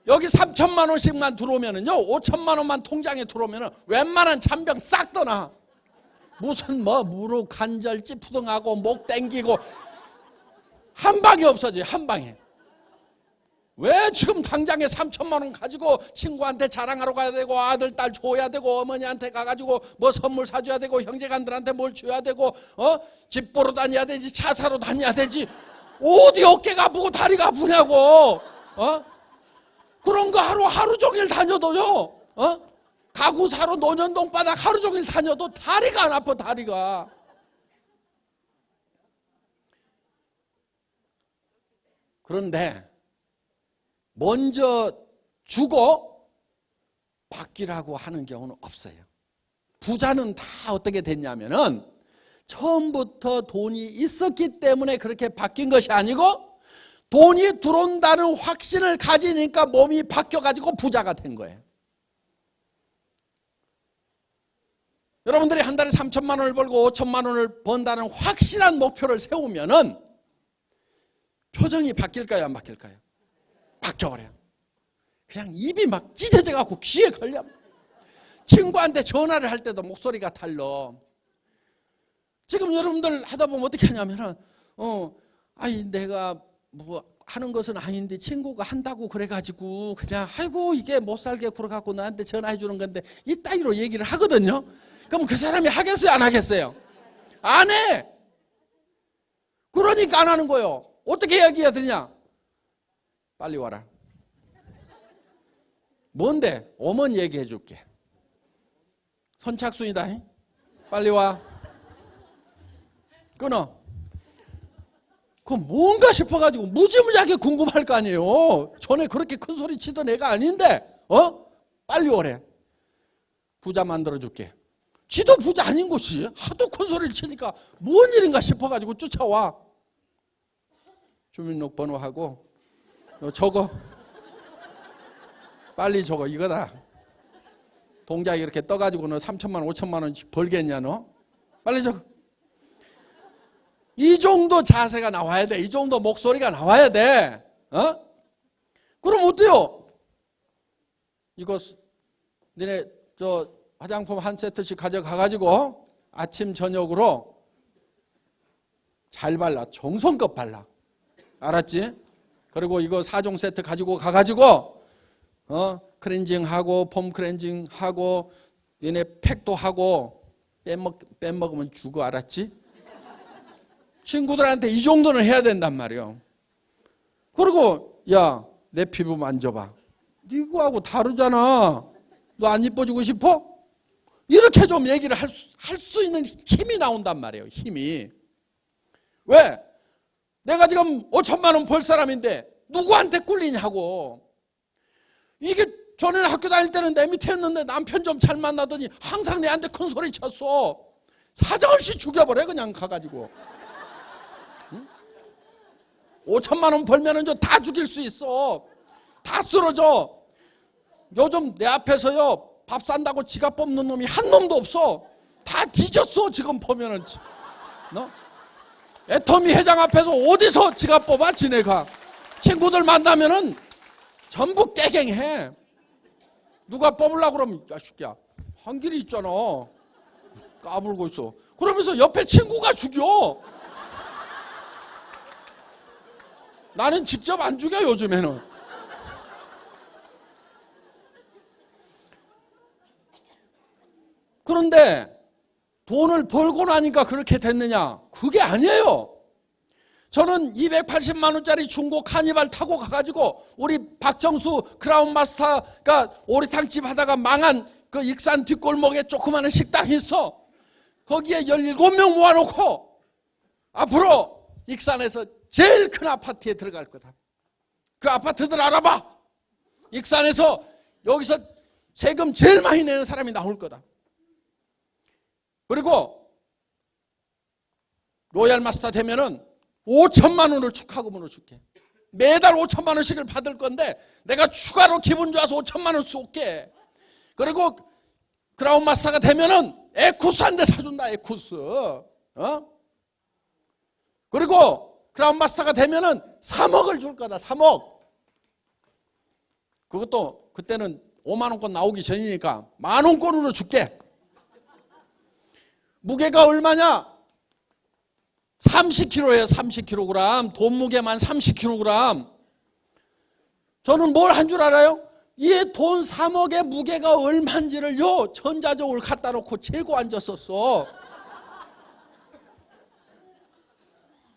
여기 3천만 원씩만 들어오면은요, 5천만 원만 통장에 들어오면은 웬만한 잔병 싹 떠나. 무슨 무릎 관절 찌푸둥하고 목 땡기고 한 방에 없어져요. 한 방에. 왜 지금 당장에 3천만 원 가지고 친구한테 자랑하러 가야 되고, 아들 딸 줘야 되고, 어머니한테 가가지고 뭐 선물 사줘야 되고, 형제간들한테 뭘 줘야 되고, 집 보러 다녀야 되지, 차 사러 다녀야 되지, 어디 어깨가 아프고 다리가 아프냐고. 그런 거 하루 종일 다녀도요, 가구 사러 논현동 바닥 하루 종일 다녀도 다리가 안 아파, 다리가. 그런데 먼저 주고 받기라고 하는 경우는 없어요. 부자는 다 어떻게 됐냐면은 처음부터 돈이 있었기 때문에 그렇게 바뀐 것이 아니고 돈이 들어온다는 확신을 가지니까 몸이 바뀌어가지고 부자가 된 거예요. 여러분들이 한 달에 3천만 원을 벌고 5천만 원을 번다는 확실한 목표를 세우면은 표정이 바뀔까요, 안 바뀔까요? 바뀌어버려요. 그냥 입이 막 찢어져갖고 귀에 걸려. 친구한테 전화를 할 때도 목소리가 달라. 지금 여러분들 하다 보면 어떻게 하냐면은 아니 내가 뭐 하는 것은 아닌데 친구가 한다고 그래가지고 그냥 아이고 이게 못 살게 굴어갖고 나한테 전화해 주는 건데 이 따위로 얘기를 하거든요. 그럼 그 사람이 하겠어요, 안 하겠어요? 안 해. 그러니까 안 하는 거예요. 어떻게 얘기해야 되냐? 빨리 와라. 뭔데? 어머니 얘기해 줄게. 선착순이다. 빨리 와. 끊어. 그럼 뭔가 싶어가지고 무지무지하게 궁금할 거 아니에요. 전에 그렇게 큰 소리 치던 애가 아닌데 빨리 오래. 부자 만들어줄게. 지도 부자 아닌 것이 하도 큰 소리를 치니까 뭔 일인가 싶어가지고 쫓아와. 주민등록번호하고 너 적어. 빨리 적어. 이거다. 동작이 이렇게 떠가지고 너 3천만 원 5천만 원 벌겠냐 너? 빨리 적어. 이 정도 자세가 나와야 돼. 이 정도 목소리가 나와야 돼. 그럼 어때요? 이거 니네 저 화장품 한 세트씩 가져가가지고 아침 저녁으로 잘 발라. 정성껏 발라. 알았지? 그리고 이거 4종 세트 가지고 가가지고 클렌징하고 폼 클렌징하고 니네 팩도 하고 빼먹으면 주고. 알았지? 친구들한테 이 정도는 해야 된단 말이에요. 그리고 야, 내 피부 만져봐. 니거하고 다르잖아. 너 안 이뻐지고 싶어? 이렇게 좀 얘기를 할 수 있는 힘이 나온단 말이에요. 힘이. 왜? 내가 지금 5천만 원 벌 사람인데 누구한테 꿀리냐고. 이게 전에 학교 다닐 때는 내 밑에 있는데 남편 좀 잘 만나더니 항상 내한테 큰 소리 쳤어. 사정없이 죽여버려 그냥 가가지고. 5천만 원 벌면은 다 죽일 수 있어. 다 쓰러져. 요즘 내 앞에서요 밥 산다고 지갑 뽑는 놈이 한 놈도 없어. 다 뒤졌어 지금 보면은. 애터미 회장 앞에서 어디서 지갑 뽑아 지네가. 친구들 만나면은 전부 깨갱해. 누가 뽑으려고 그러면 야 새끼야 한 길이 있잖아. 까불고 있어. 그러면서 옆에 친구가 죽여. 나는 직접 안 죽여 요즘에는. 그런데 돈을 벌고 나니까 그렇게 됐느냐? 그게 아니에요. 저는 280만 원짜리 중고 카니발 타고 가가지고 우리 박정수 크라운 마스터가 오리탕집 하다가 망한 그 익산 뒷골목에 조그마한 식당이 있어. 거기에 17명 모아놓고 앞으로 익산에서 제일 큰 아파트에 들어갈 거다. 그 아파트들 알아봐. 익산에서 여기서 세금 제일 많이 내는 사람이 나올 거다. 그리고 로얄 마스터 되면은 5천만 원을 축하금으로 줄게. 매달 5천만 원씩을 받을 건데 내가 추가로 기분 좋아서 5천만 원 쏠게. 그리고 크라운 마스터가 되면은 에쿠스 한 대 사준다. 에쿠스. 그리고 크라운 마스터가 되면은 3억을 줄 거다. 3억. 그것도 그때는 5만 원권 나오기 전이니까 10,000원권으로 줄게. 무게가 얼마냐? 30kg예요. 30kg. 돈 무게만 30kg. 저는 뭘 한 줄 알아요? 이 돈 3억의 무게가 얼마인지를요 전자적으로 갖다 놓고 재고 앉았었어.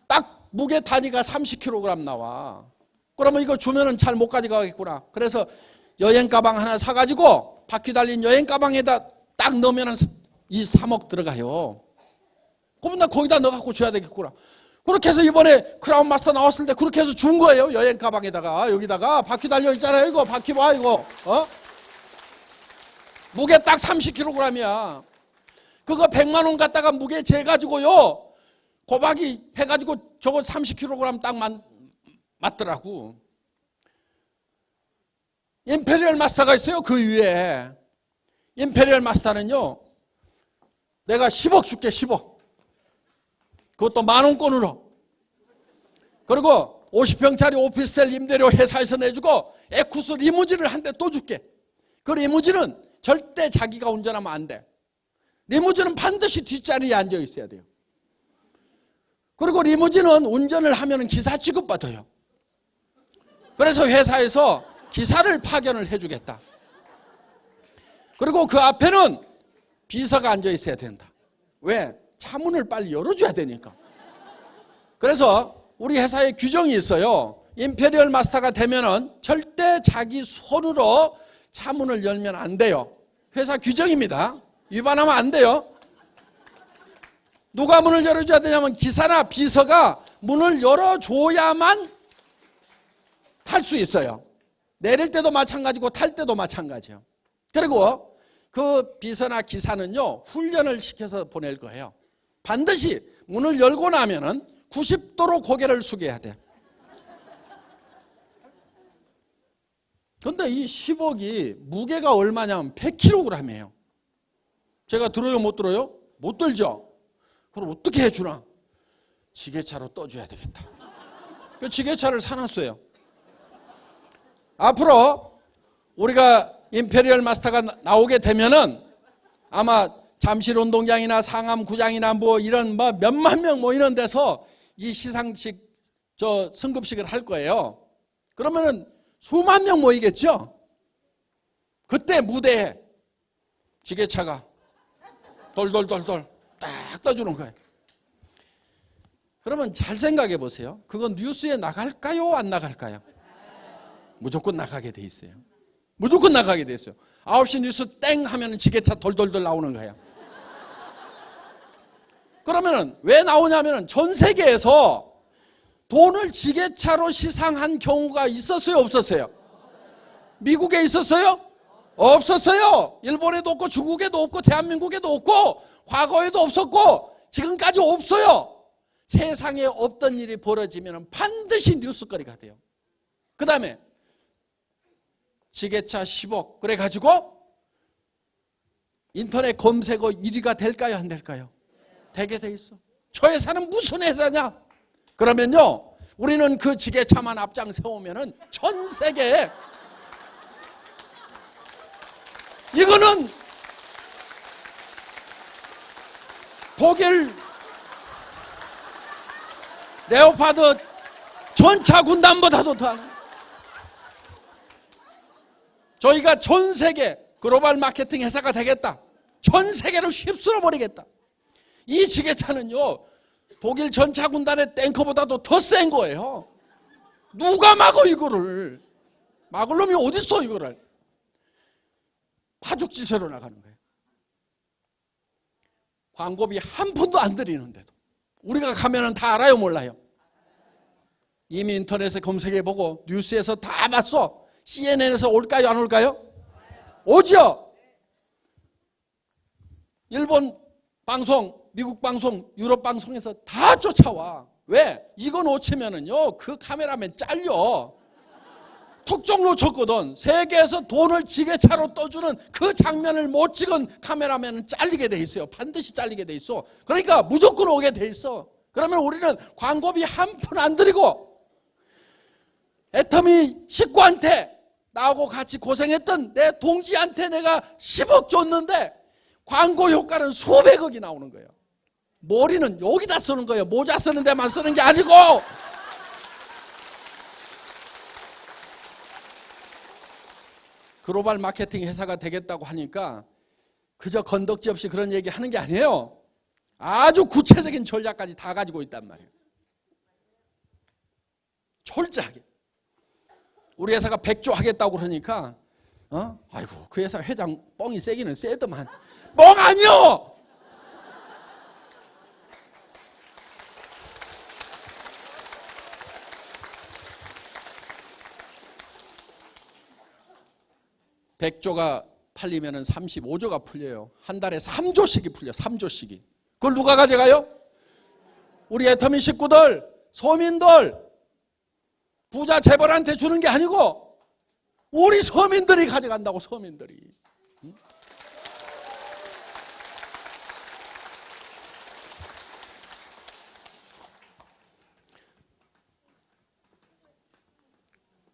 딱 무게 단위가 30kg 나와. 그러면 이거 주면은 잘 못 가져가겠구나. 그래서 여행 가방 하나 사가지고 바퀴 달린 여행 가방에다 딱 넣으면 이 3억 들어가요. 그러면 나 거기다 넣어갖고 줘야 되겠구나. 그렇게 해서 이번에 크라운 마스터 나왔을 때 그렇게 해서 준 거예요. 여행 가방에다가. 여기다가 바퀴 달려 있잖아요. 이거 바퀴 봐 이거. 무게 딱 30kg이야. 그거 100만 원 갖다가 무게 재가지고요. 고박이 해가지고 저거 30kg 딱 맞더라고. 임페리얼 마스터가 있어요. 그 위에. 임페리얼 마스터는요. 내가 10억 줄게 10억. 그것도 10,000원권으로. 그리고 50평짜리 오피스텔 임대료 회사에서 내주고 에쿠스 리무진을 한 대 또 줄게. 그 리무진은 절대 자기가 운전하면 안 돼. 리무진은 반드시 뒷자리에 앉아 있어야 돼요. 그리고 리무진은 운전을 하면 기사 취급받아요. 그래서 회사에서 기사를 파견을 해주겠다. 그리고 그 앞에는 비서가 앉아 있어야 된다. 왜? 차문을 빨리 열어줘야 되니까. 그래서 우리 회사에 규정이 있어요. 임페리얼 마스터가 되면은 절대 자기 손으로 차문을 열면 안 돼요. 회사 규정입니다. 위반하면 안 돼요. 누가 문을 열어줘야 되냐면 기사나 비서가 문을 열어줘야만 탈 수 있어요. 내릴 때도 마찬가지고 탈 때도 마찬가지예요. 그리고 그 비서나 기사는요, 훈련을 시켜서 보낼 거예요. 반드시 문을 열고 나면은 90도로 고개를 숙여야 돼. 근데 이 10억이 무게가 얼마냐면 100kg이에요. 제가 들어요, 못 들어요? 못 들죠? 그럼 어떻게 해주나? 지게차로 떠줘야 되겠다. 그 지게차를 사놨어요. 앞으로 우리가 임페리얼 마스터가 나오게 되면은 아마 잠실 운동장이나 상암 구장이나 뭐 이런 뭐 몇만 명 뭐 이런 데서 이 시상식 승급식을 할 거예요. 그러면은 수만 명 모이겠죠? 그때 무대에 지게차가 돌돌돌돌 딱 떠주는 거예요. 그러면 잘 생각해 보세요. 그건 뉴스에 나갈까요? 안 나갈까요? 무조건 나가게 돼 있어요. 무조건 나가게 돼 있어요. 9시 뉴스 땡 하면 지게차 돌돌돌 나오는 거예요. 그러면은 왜 나오냐면은 전 세계에서 돈을 지게차로 시상한 경우가 있었어요, 없었어요? 미국에 있었어요? 없었어요. 일본에도 없고 중국에도 없고 대한민국에도 없고 과거에도 없었고 지금까지 없어요. 세상에 없던 일이 벌어지면 반드시 뉴스거리가 돼요. 그 다음에 지게차 10억 그래가지고 인터넷 검색어 1위가 될까요, 안 될까요? 되게 돼 있어. 저 회사는 무슨 회사냐? 그러면요, 우리는 그 지게차만 앞장 세우면은 전 세계에 이거는 독일 레오파드 전차 군단보다도 더 저희가 전 세계 글로벌 마케팅 회사가 되겠다. 전 세계를 휩쓸어 버리겠다. 이 지게차는요, 독일 전차 군단의 탱커보다도 더 센 거예요. 누가 막어 이거를? 막을 놈이 어딨어 이거를? 파죽지세로 나가는 거예요. 광고비 한 푼도 안 들이는데도 우리가 가면은 다 알아요, 몰라요? 이미 인터넷에 검색해보고 뉴스에서 다 봤어. CNN에서 올까요, 안 올까요? 오죠. 일본 방송, 미국 방송, 유럽 방송에서 다 쫓아와. 왜? 이거 놓치면은요, 그 카메라맨 잘려. 툭 놓쳤거든. 세계에서 돈을 지게차로 떠주는 그 장면을 못 찍은 카메라맨은 잘리게 돼 있어요. 반드시 잘리게 돼 있어. 그러니까 무조건 오게 돼 있어. 그러면 우리는 광고비 한 푼 안 들이고 애터미 식구한테 나하고 같이 고생했던 내 동지한테 내가 10억 줬는데 광고 효과는 수백억이 나오는 거예요. 머리는 여기다 쓰는 거예요. 모자 쓰는 데만 쓰는 게 아니고. 글로벌 마케팅 회사가 되겠다고 하니까 그저 건덕지 없이 그런 얘기 하는 게 아니에요. 아주 구체적인 전략까지 다 가지고 있단 말이에요. 철저하게. 우리 회사가 100조 하겠다고 그러니까 아이고 그 회사 회장 뻥이 세기는 세더만. 뻥 아니요. (100조가) 팔리면 35조가 풀려요. 한 달에 3조씩이 풀려. 3조씩이. 그걸 누가 가져가요? 우리 애터미 식구들, 서민들, 부자 재벌한테 주는 게 아니고 우리 서민들이 가져간다고. 서민들이.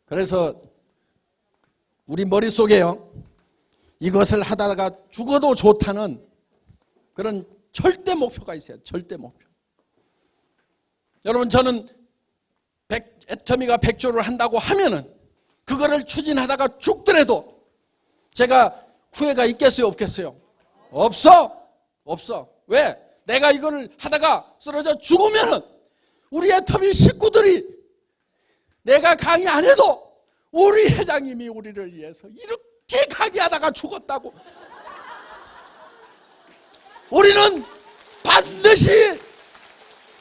그래서 우리 머릿속에요, 이것을 하다가 죽어도 좋다는 그런 절대 목표가 있어요. 절대 목표. 여러분, 저는 애터미가 100조를 한다고 하면은 그거를 추진하다가 죽더라도 제가 후회가 있겠어요, 없겠어요? 없어. 왜? 내가 이거를 하다가 쓰러져 죽으면은 우리 애터미 식구들이, 내가 강의 안 해도 우리 회장님이 우리를 위해서 이렇게 강의하다가 죽었다고. 우리는 반드시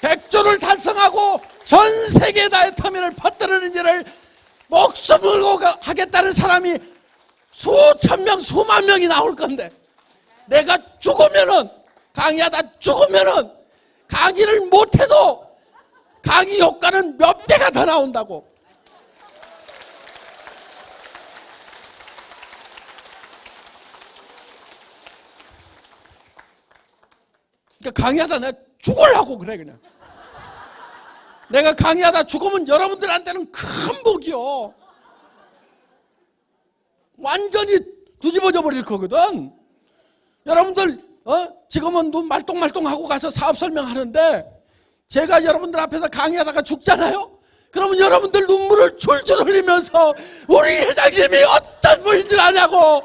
100조를 달성하고 전 세계에다 애터미를 퍼뜨리는 일을 목숨을 걸고 하겠다는 사람이 수천 명, 수만 명이 나올 건데, 내가 죽으면은, 강의하다 죽으면은 강의를 못해도 강의 효과는 몇 배가 더 나온다고. 그러니까 강의하다 내가 죽으려고 그래. 그냥 내가 강의하다 죽으면 여러분들한테는 큰 복이요. 완전히 뒤집어져 버릴 거거든. 여러분들 지금은 눈 말똥말똥하고 가서 사업 설명하는데, 제가 여러분들 앞에서 강의하다가 죽잖아요. 그러면 여러분들 눈물을 줄줄 흘리면서 우리 회장님이 어떤 분인 줄 아냐고.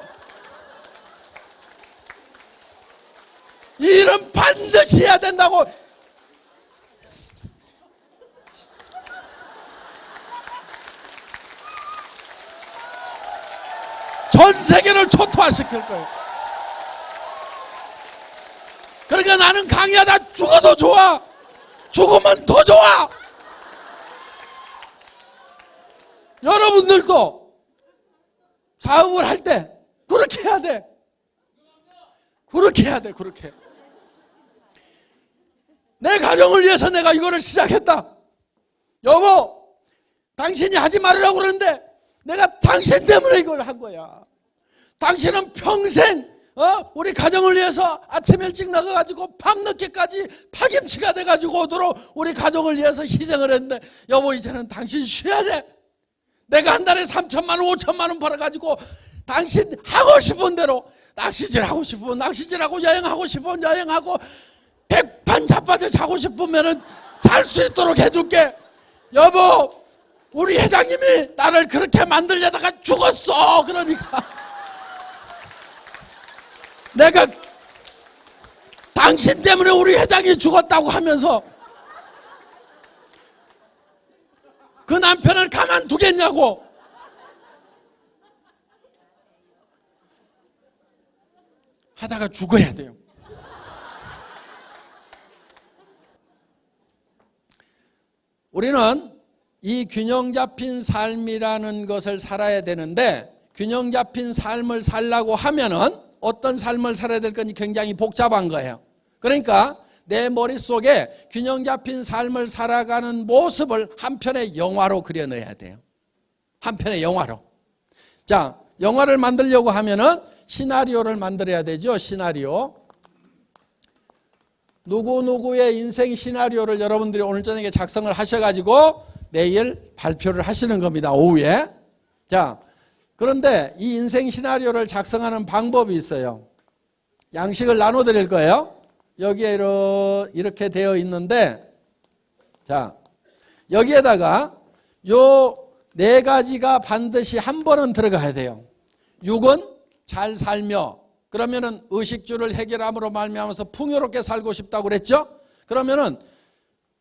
이 일은 반드시 해야 된다고. 전 세계를 초토화시킬 거예요. 그러니까 나는 강의하다 죽어도 좋아. 죽으면 더 좋아. 여러분들도 사업을 할 때 그렇게 해야 돼. 그렇게 해야 돼. 그렇게. 내 가정을 위해서 내가 이거를 시작했다. 여보, 당신이 하지 말으라고 그러는데 내가 당신 때문에 이걸 한 거야. 당신은 평생 우리 가정을 위해서 아침 일찍 나가가지고 밤늦게까지 파김치가 돼가지고 오도록 우리 가정을 위해서 희생을 했는데, 여보 이제는 당신 쉬어야 돼. 내가 한 달에 3천만 원 5천만 원 벌어가지고 당신 하고 싶은 대로 낚시질 하고 싶으면 낚시질하고, 여행하고 싶으면 여행하고, 백판 자빠져 자고 싶으면 잘 수 있도록 해줄게. 여보, 우리 회장님이 나를 그렇게 만들려다가 죽었어. 그러니까 내가 당신 때문에 우리 회장이 죽었다고 하면서 그 남편을 가만두겠냐고. 하다가 죽어야 돼요. 우리는 이 균형 잡힌 삶이라는 것을 살아야 되는데, 균형 잡힌 삶을 살려고 하면은 어떤 삶을 살아야 될 건지 굉장히 복잡한 거예요. 그러니까 내 머릿속에 균형 잡힌 삶을 살아가는 모습을 한 편의 영화로 그려넣어야 돼요. 한 편의 영화로. 자, 영화를 만들려고 하면은 시나리오를 만들어야 되죠. 시나리오. 누구누구의 인생 시나리오를 여러분들이 오늘 저녁에 작성을 하셔가지고 내일 발표를 하시는 겁니다. 오후에. 자, 그런데 이 인생 시나리오를 작성하는 방법이 있어요. 양식을 나눠드릴 거예요. 여기에 이렇게 되어 있는데, 자, 여기에다가 요 4가지가 반드시 한 번은 들어가야 돼요. 6은 잘 살며, 그러면은 의식주를 해결함으로 말미암아서 풍요롭게 살고 싶다고 그랬죠? 그러면은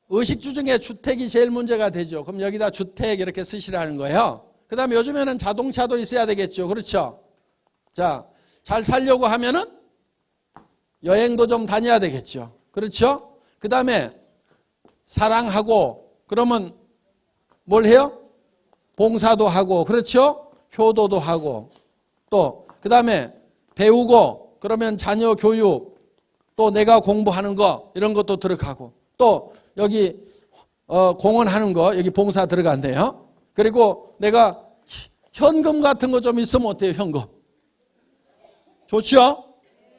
의식주 중에 주택이 제일 문제가 되죠. 그럼 여기다 주택 이렇게 쓰시라는 거예요. 그 다음에 요즘에는 자동차도 있어야 되겠죠. 그렇죠? 자, 잘 살려고 하면은 여행도 좀 다녀야 되겠죠. 그렇죠? 그 다음에 사랑하고 그러면 뭘 해요? 봉사도 하고, 그렇죠? 효도도 하고, 또 그 다음에 배우고 그러면 자녀 교육, 또 내가 공부하는 거 이런 것도 들어가고, 또 여기 공헌하는 거 여기 봉사 들어간대요. 그리고 내가 현금 같은 거 좀 있으면 어때요? 현금 좋죠?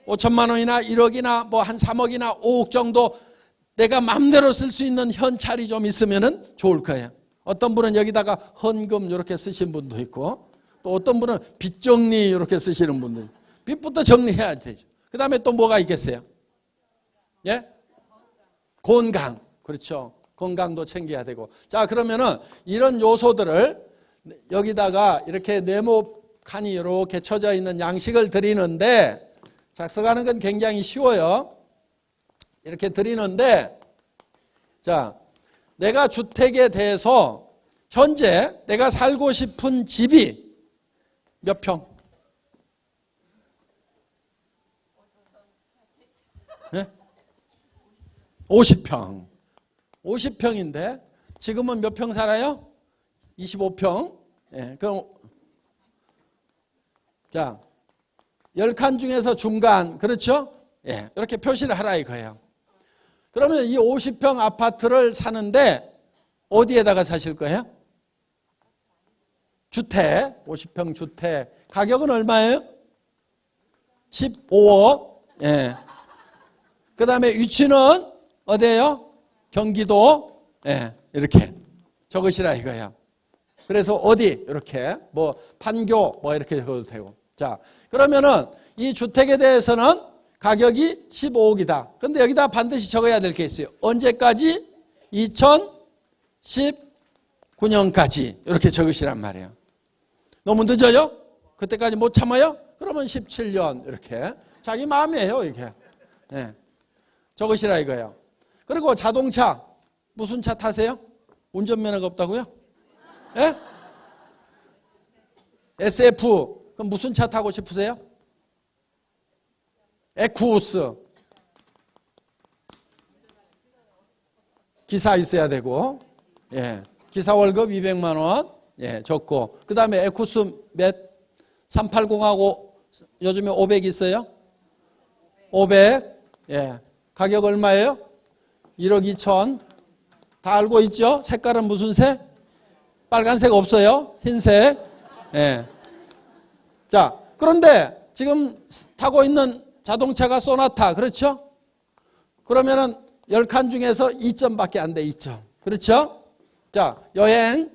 5천만 원이나 1억이나 뭐 한 3억이나 5억 정도 내가 마음대로 쓸 수 있는 현찰이 좀 있으면 좋을 거예요. 어떤 분은 여기다가 헌금 이렇게 쓰신 분도 있고, 또 어떤 분은 빚 정리 이렇게 쓰시는 분들, 빚부터 정리해야 되죠. 그 다음에 또 뭐가 있겠어요? 예? 건강. 그렇죠. 건강도 챙겨야 되고. 자, 그러면은 이런 요소들을 여기다가 이렇게 네모 칸이 이렇게 쳐져 있는 양식을 드리는데, 작성하는 건 굉장히 쉬워요. 이렇게 드리는데, 자, 내가 주택에 대해서 현재 내가 살고 싶은 집이 몇 평? 네? 50평. 50평인데 지금은 몇 평 살아요? 25평. 예, 그럼 자, 10칸 중에서 중간, 그렇죠? 예, 이렇게 표시를 하라 이거예요. 그러면 이 50평 아파트를 사는데 어디에다가 사실 거예요? 주택, 50평 주택. 가격은 얼마예요? 15억. 예. 그 다음에 위치는 어디예요? 경기도. 예, 이렇게 적으시라 이거예요. 그래서 어디 이렇게 뭐 판교 뭐 이렇게 적어도 되고. 자, 그러면은 이 주택에 대해서는 가격이 15억이다. 근데 여기다 반드시 적어야 될 게 있어요. 언제까지? 2019년까지 이렇게 적으시란 말이에요. 너무 늦어요? 그때까지 못 참아요? 그러면 17년 이렇게 자기 마음이에요. 이게 네. 적으시라 이거예요. 그리고 자동차 무슨 차 타세요? 운전면허가 없다고요? 예? SF 그럼 무슨 차 타고 싶으세요? 에쿠스 기사 있어야 되고, 예, 기사 월급 200만 원, 예, 적고, 그 다음에 에쿠스 몇? 380하고 요즘에 500 있어요? 500, 예, 가격 얼마예요? 1억 2천. 다 알고 있죠? 색깔은 무슨 색? 빨간색 없어요? 흰색. 예. 자, 그런데 지금 타고 있는 자동차가 소나타, 그렇죠? 그러면은 10칸 중에서 2점밖에 안 돼, 2점. 그렇죠? 자, 여행,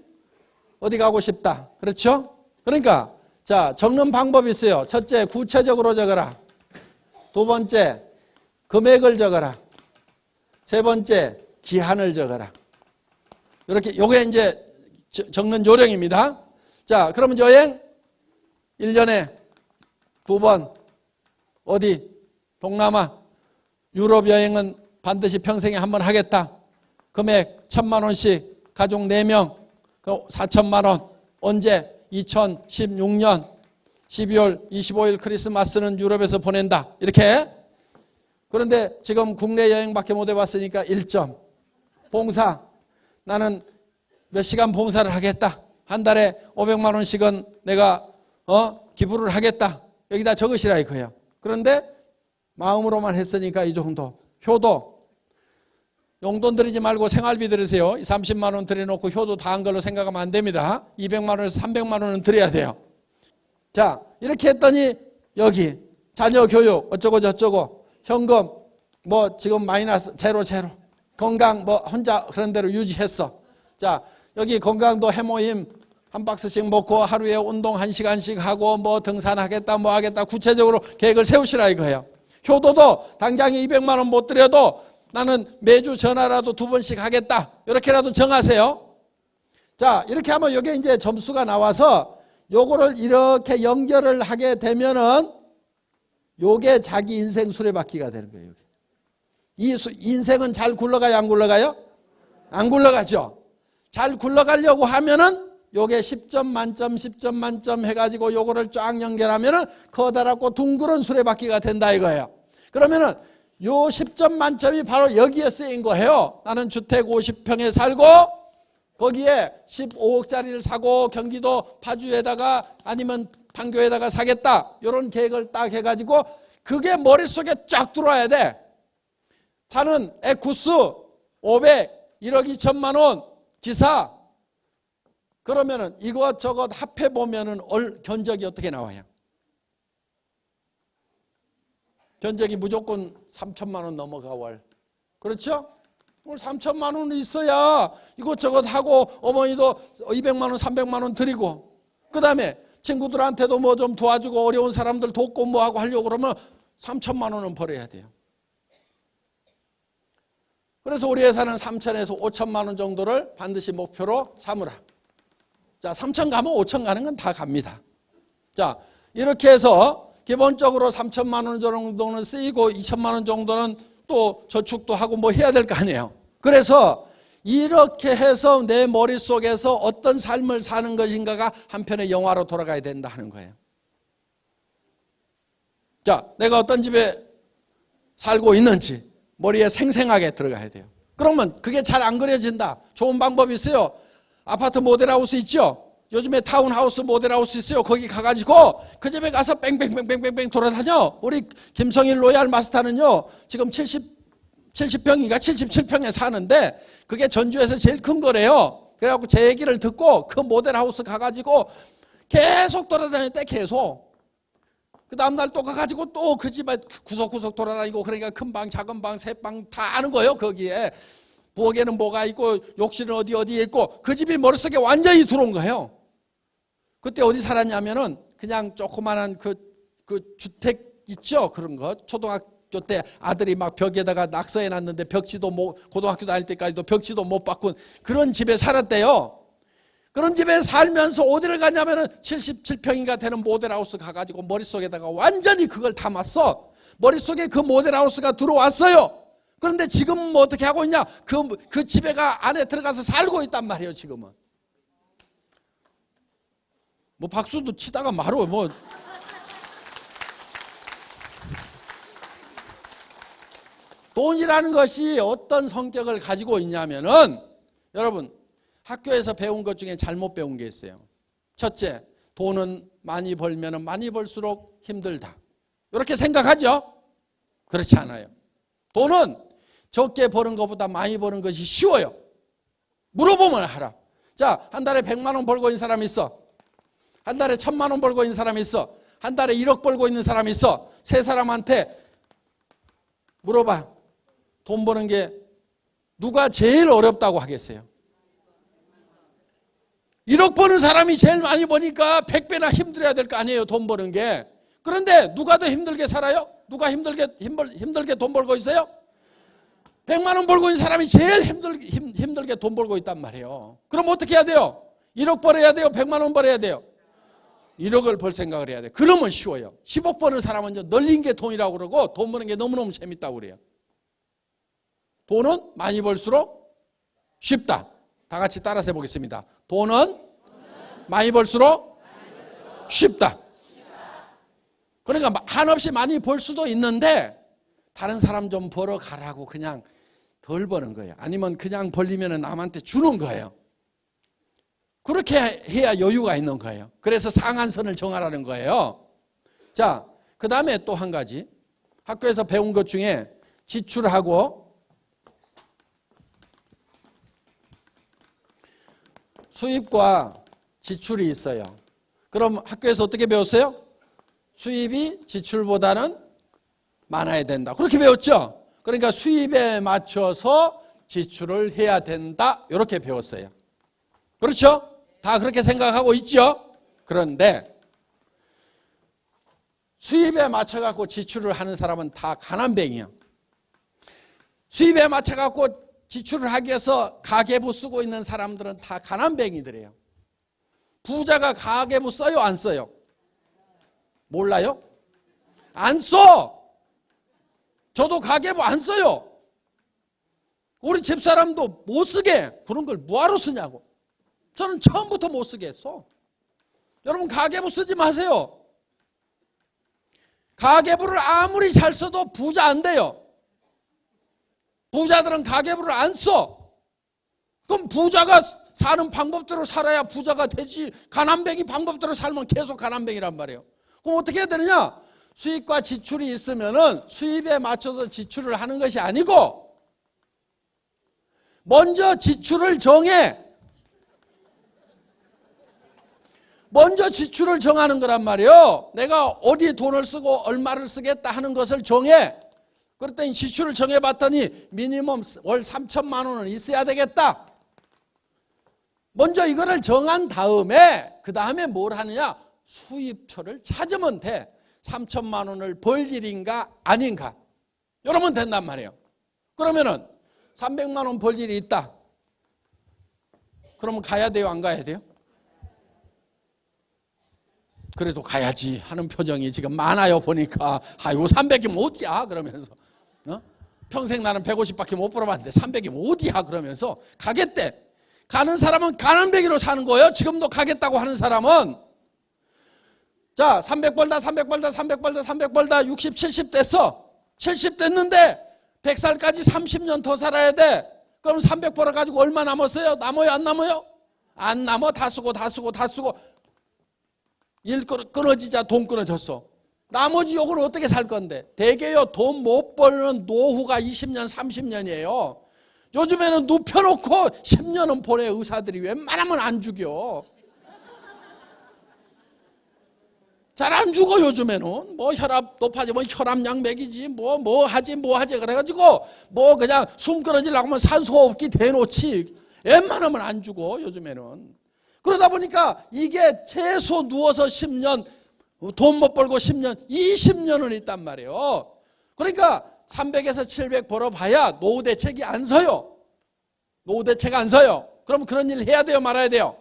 어디 가고 싶다. 그렇죠? 그러니까, 자, 적는 방법이 있어요. 첫째, 구체적으로 적어라. 두 번째, 금액을 적어라. 세 번째, 기한을 적어라. 이렇게, 요게 이제 적는 요령입니다. 자, 그러면 여행, 1년에 2번, 어디? 동남아, 유럽 여행은 반드시 평생에 한 번 하겠다. 금액 1,000만 원씩, 가족 4명, 4,000만 원. 언제? 2016년 12월 25일 크리스마스는 유럽에서 보낸다. 이렇게. 그런데 지금 국내 여행밖에 못 해봤으니까 1점. 봉사. 나는 몇 시간 봉사를 하겠다. 한 달에 500만 원씩은 내가 기부를 하겠다. 여기다 적으시라 이거예요. 그런데 마음으로만 했으니까 이 정도. 효도. 용돈 들이지 말고 생활비 들으세요. 30만 원 들여놓고 효도 다 한 걸로 생각하면 안 됩니다. 200만 원에서 300만 원은 드려야 돼요. 자, 이렇게 했더니 여기 자녀 교육 어쩌고 저쩌고, 현금 뭐 지금 마이너스 제로 건강 뭐 혼자 그런 대로 유지했어. 자, 여기 건강도 해모임 한 박스씩 먹고 하루에 운동 1시간씩 하고 뭐 등산하겠다 뭐 하겠다 구체적으로 계획을 세우시라 이거예요. 효도도 당장에 200만 원 못 드려도 나는 매주 전화라도 2번씩 하겠다. 이렇게라도 정하세요. 자, 이렇게 하면 이게 이제 점수가 나와서 요거를 이렇게 연결을 하게 되면은 요게 자기 인생 수레바퀴가 되는 거예요. 이 인생은 잘 굴러가요, 안 굴러가요? 안 굴러가죠. 잘 굴러가려고 하면은 요게 10점 만점 10점 만점 해가지고 요거를 쫙 연결하면은 커다랗고 둥그런 수레바퀴가 된다 이거예요. 그러면은 요 10점 만점이 바로 여기에 쓰인 거예요. 나는 주택 50평에 살고 거기에 15억짜리를 사고 경기도 파주에다가 아니면 판교에다가 사겠다. 이런 계획을 딱 해가지고 그게 머릿속에 쫙 들어와야 돼. 차는 에쿠스 500 1억 2천만 원 기사. 그러면은 이것저것 합해보면은 견적이 어떻게 나와요? 견적이 무조건 3천만 원 넘어가 월. 그렇죠? 오늘 3천만 원 있어야 이것저것 하고 어머니도 200만 원 300만 원 드리고 그 다음에 친구들한테도 뭐 좀 도와주고 어려운 사람들 돕고 뭐 하고 하려고 그러면 3천만 원은 벌어야 돼요. 그래서 우리 회사는 3천에서 5천만 원 정도를 반드시 목표로 삼으라. 자, 3천 가면 5천 가는 건 다 갑니다. 자, 이렇게 해서 기본적으로 3천만 원 정도는 쓰이고 2천만 원 정도는 또 저축도 하고 뭐 해야 될 거 아니에요. 그래서 이렇게 해서 내 머릿속에서 어떤 삶을 사는 것인가가 한편의 영화로 돌아가야 된다 하는 거예요. 자, 내가 어떤 집에 살고 있는지 머리에 생생하게 들어가야 돼요. 그러면 그게 잘 안 그려진다. 좋은 방법이 있어요. 아파트 모델하우스 있죠? 요즘에 타운하우스 모델하우스 있어요. 거기 가가지고 그 집에 가서 뺑뺑뺑뺑뺑뺑 돌아다녀. 우리 김성일 로얄 마스터는요 지금 70평인가 77평에 사는데 그게 전주에서 제일 큰 거래요. 그래갖고 제 얘기를 듣고 그 모델하우스 가가지고 계속 돌아다녔대. 계속. 그 다음날 또 가가지고 또 그 집에 구석구석 돌아다니고 그러니까 큰 방 작은 방 새 방 다 아는 거예요. 거기에 부엌에는 뭐가 있고 욕실은 어디에 있고 그 집이 머릿속에 완전히 들어온 거예요. 그때 어디 살았냐면은 그냥 조그만한 그 주택 있죠? 그런 거. 초등학교 때 아들이 막 벽에다가 낙서해 놨는데 벽지도 뭐 고등학교 다닐 때까지도 벽지도 못 바꾼 그런 집에 살았대요. 그런 집에 살면서 어디를 가냐면은 77평인가 되는 모델하우스 가가지고 머릿속에다가 완전히 그걸 담았어. 머릿속에 그 모델하우스가 들어왔어요. 그런데 지금은 뭐 어떻게 하고 있냐? 그 집에가 안에 들어가서 살고 있단 말이에요. 지금은. 뭐 박수도 치다가 말어 뭐. 돈이라는 것이 어떤 성격을 가지고 있냐면은 여러분 학교에서 배운 것 중에 잘못 배운 게 있어요. 첫째, 돈은 많이 벌면 많이 벌수록 힘들다. 이렇게 생각하죠? 그렇지 않아요. 돈은 적게 버는 것보다 많이 버는 것이 쉬워요. 물어보면 알아. 자, 한 달에 100만 원 벌고 있는 사람이 있어. 한 달에 1000만 원 벌고 있는 사람이 있어. 한 달에 1억 벌고 있는 사람이 있어. 세 사람한테 물어봐. 돈 버는 게 누가 제일 어렵다고 하겠어요? 1억 버는 사람이 제일 많이 버니까 100배나 힘들어야 될 거 아니에요. 돈 버는 게. 그런데 누가 더 힘들게 살아요? 누가 힘들게 돈 벌고 있어요? 100만 원 벌고 있는 사람이 제일 힘들게 돈 벌고 있단 말이에요. 그럼 어떻게 해야 돼요? 1억 벌어야 돼요? 100만 원 벌어야 돼요? 1억을 벌 생각을 해야 돼요. 그러면 쉬워요. 10억 버는 사람은 이제 널린 게 돈이라고 그러고 돈 버는 게 너무너무 재밌다고 그래요. 돈은 많이 벌수록 쉽다. 다 같이 따라서 해보겠습니다. 돈은 많이 벌수록 쉽다. 그러니까 한없이 많이 벌 수도 있는데 다른 사람 좀 벌어가라고 그냥 덜 버는 거예요. 아니면 그냥 벌리면 남한테 주는 거예요. 그렇게 해야 여유가 있는 거예요. 그래서 상한선을 정하라는 거예요. 자, 그 다음에 또 한 가지 학교에서 배운 것 중에 지출하고 수입과 지출이 있어요. 그럼 학교에서 어떻게 배웠어요? 수입이 지출보다는 많아야 된다. 그렇게 배웠죠? 그러니까 수입에 맞춰서 지출을 해야 된다. 이렇게 배웠어요. 그렇죠? 다 그렇게 생각하고 있죠? 그런데 수입에 맞춰갖고 지출을 하는 사람은 다 가난뱅이야. 수입에 맞춰갖고 지출을 하기 위해서 가계부 쓰고 있는 사람들은 다 가난뱅이들이에요. 부자가 가계부 써요? 안 써요? 몰라요? 안 써! 저도 가계부 안 써요. 우리 집사람도 못 쓰게. 그런 걸 뭐하러 쓰냐고. 저는 처음부터 못 쓰게 했어. 여러분 가계부 쓰지 마세요. 가계부를 아무리 잘 써도 부자 안 돼요. 부자들은 가계부를 안 써. 그럼 부자가 사는 방법대로 살아야 부자가 되지. 가난뱅이 방법대로 살면 계속 가난뱅이란 말이에요. 그럼 어떻게 해야 되느냐? 수입과 지출이 있으면은 수입에 맞춰서 지출을 하는 것이 아니고 먼저 지출을 정해. 먼저 지출을 정하는 거란 말이에요. 내가 어디에 돈을 쓰고 얼마를 쓰겠다 하는 것을 정해. 그랬더니 지출을 정해봤더니 미니멈 월 3천만 원은 있어야 되겠다. 먼저 이거를 정한 다음에 그 다음에 뭘 하느냐? 수입처를 찾으면 돼. 3천만 원을 벌 일인가 아닌가. 이러면 된단 말이에요. 그러면은 300만 원 벌 일이 있다. 그러면 가야 돼요? 안 가야 돼요? 그래도 가야지 하는 표정이 지금 많아요. 보니까 아이고 300이면 어디야 그러면서 평생 나는 150밖에 못 벌어봤는데 300이면 어디야 그러면서 가겠대. 가는 사람은 가난뱅이로 사는 거예요. 지금도 가겠다고 하는 사람은. 자, 300 벌다 300 벌다 300 벌다 300 벌다 60, 70 됐어. 70 됐는데 100살까지 30년 더 살아야 돼. 그럼 300 벌어가지고 얼마 남았어요? 남아요 안 남아요? 안 남아. 다 쓰고 다 쓰고 다 쓰고 일 끊어지자 돈 끊어졌어. 나머지 요걸 어떻게 살 건데? 대개요 돈 못 벌는 노후가 20년 30년이에요. 요즘에는 눕혀놓고 10년은 보내. 의사들이 웬만하면 안 죽여. 잘 안 죽어. 요즘에는 뭐 혈압 높아지면 혈압약 먹이지 뭐 하지 그래가지고 뭐 그냥 숨 끊어지려고 하면 산소호흡기 대놓지. 웬만하면 안 죽어 요즘에는. 그러다 보니까 이게 최소 누워서 10년 돈 못 벌고 10년 20년은 있단 말이에요. 그러니까 300에서 700 벌어봐야 노후 대책이 안 서요. 노후 대책 안 서요. 그럼 그런 일 해야 돼요 말아야 돼요?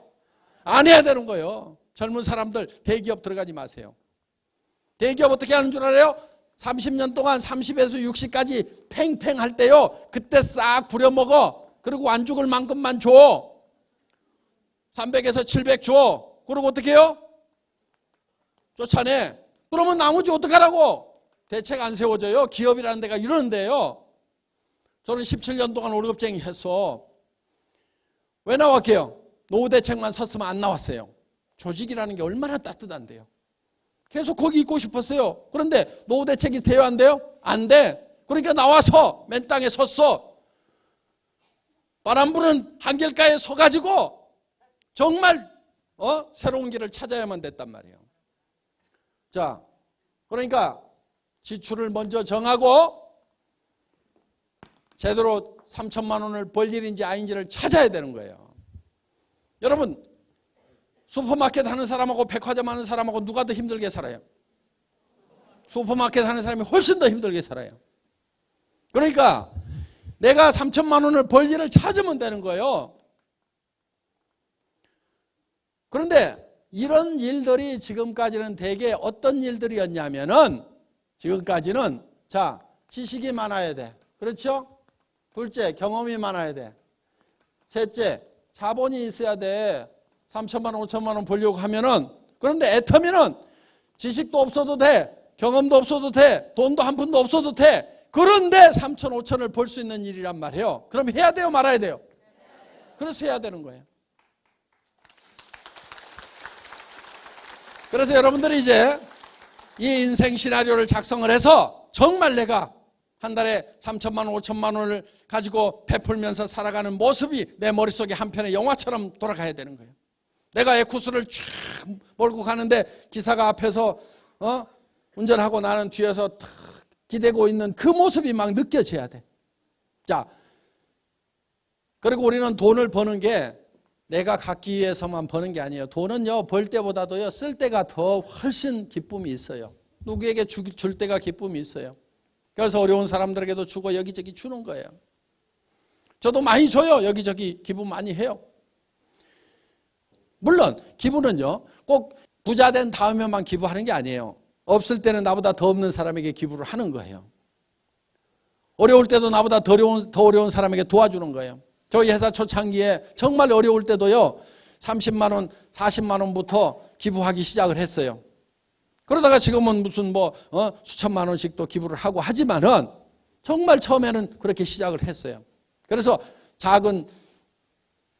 안 해야 되는 거예요. 젊은 사람들 대기업 들어가지 마세요. 대기업 어떻게 하는 줄 알아요? 30년 동안 30에서 60까지 팽팽 할 때요 그때 싹 부려먹어. 그리고 안 죽을 만큼만 줘. 300에서 700 줘. 그리고 어떻게 해요? 쫓아내. 그러면 나머지 어떡하라고? 대책 안 세워져요. 기업이라는 데가 이러는데요. 저는 17년 동안 월급쟁이 했어. 왜 나왔게요? 노후 대책만 섰으면 안 나왔어요. 조직이라는 게 얼마나 따뜻한데요. 계속 거기 있고 싶었어요. 그런데 노후 대책이 돼요 안 돼요? 안 돼. 그러니까 나와서 맨 땅에 섰어. 바람 부는 한길가에 서가지고 정말 새로운 길을 찾아야만 됐단 말이에요. 자, 그러니까 지출을 먼저 정하고 제대로 3천만 원을 벌 일인지 아닌지를 찾아야 되는 거예요. 여러분 슈퍼마켓 하는 사람하고 백화점 하는 사람하고 누가 더 힘들게 살아요? 슈퍼마켓 하는 사람이 훨씬 더 힘들게 살아요. 그러니까 내가 3천만 원을 벌 일을 찾으면 되는 거예요. 그런데 이런 일들이 지금까지는 대개 어떤 일들이었냐면은 지금까지는 자 지식이 많아야 돼. 그렇죠? 둘째 경험이 많아야 돼. 셋째 자본이 있어야 돼. 3천만 원 5천만 원 벌려고 하면은. 그런데 애터미는 지식도 없어도 돼. 경험도 없어도 돼. 돈도 한 푼도 없어도 돼. 그런데 3천 5천을 벌 수 있는 일이란 말이에요. 그럼 해야 돼요 말아야 돼요? 그래서 해야 되는 거예요. 그래서 여러분들이 이제 이 인생 시나리오를 작성을 해서 정말 내가 한 달에 3천만 원 5천만 원을 가지고 베풀면서 살아가는 모습이 내 머릿속에 한편의 영화처럼 돌아가야 되는 거예요. 내가 에쿠스를 쫙 몰고 가는데 기사가 앞에서 운전하고 나는 뒤에서 탁 기대고 있는 그 모습이 막 느껴져야 돼. 자, 그리고 우리는 돈을 버는 게 내가 갖기 위해서만 버는 게 아니에요. 돈은요 벌 때보다도요 쓸 때가 더 훨씬 기쁨이 있어요. 누구에게 줄 때가 기쁨이 있어요. 그래서 어려운 사람들에게도 주고 여기저기 주는 거예요. 저도 많이 줘요. 여기저기 기부 많이 해요. 물론 기부는요 꼭 부자 된 다음에만 기부하는 게 아니에요. 없을 때는 나보다 더 없는 사람에게 기부를 하는 거예요. 어려울 때도 나보다 더 어려운 사람에게 도와주는 거예요. 저희 회사 초창기에 정말 어려울 때도요 30만 원, 40만 원부터 기부하기 시작을 했어요. 그러다가 지금은 무슨 수천만 원씩 또 기부를 하고 하지만은 정말 처음에는 그렇게 시작을 했어요. 그래서 작은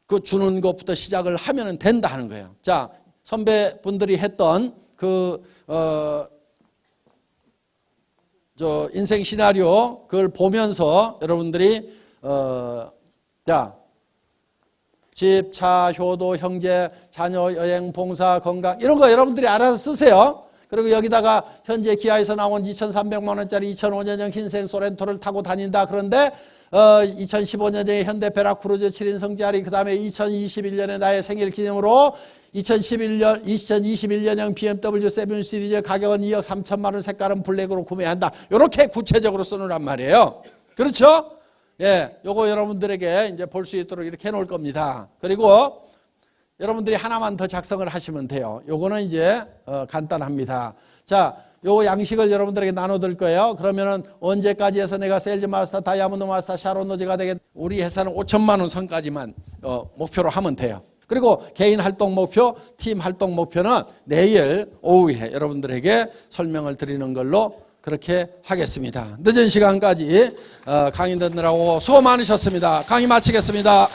그 주는 것부터 시작을 하면은 된다 하는 거예요. 자, 선배분들이 했던 저 인생 시나리오 그걸 보면서 여러분들이 자, 집, 차, 효도, 형제, 자녀, 여행, 봉사, 건강 이런 거 여러분들이 알아서 쓰세요. 그리고 여기다가 현재 기아에서 나온 2,300만 원짜리 2005년형 흰색 소렌토를 타고 다닌다. 그런데 2015년에 현대 베라크루즈 7인승 짜리, 그 다음에 2021년에 나의 생일 기념으로 2021년형 BMW 7 시리즈 가격은 2억 3천만 원, 색깔은 블랙으로 구매한다. 이렇게 구체적으로 써놓으란 말이에요. 그렇죠? 예, 요거 여러분들에게 이제 볼 수 있도록 이렇게 해놓을 겁니다. 그리고 여러분들이 하나만 더 작성을 하시면 돼요. 요거는 이제 간단합니다. 자, 요 양식을 여러분들에게 나눠드릴 거예요. 그러면은 언제까지 해서 내가 세일즈 마스터, 다이아몬드 마스터, 샤론 노지가 되겠? 우리 회사는 5천만 원 선까지만 목표로 하면 돼요. 그리고 개인 활동 목표, 팀 활동 목표는 내일 오후에 여러분들에게 설명을 드리는 걸로 그렇게 하겠습니다. 늦은 시간까지 강의 듣느라고 수고 많으셨습니다. 강의 마치겠습니다.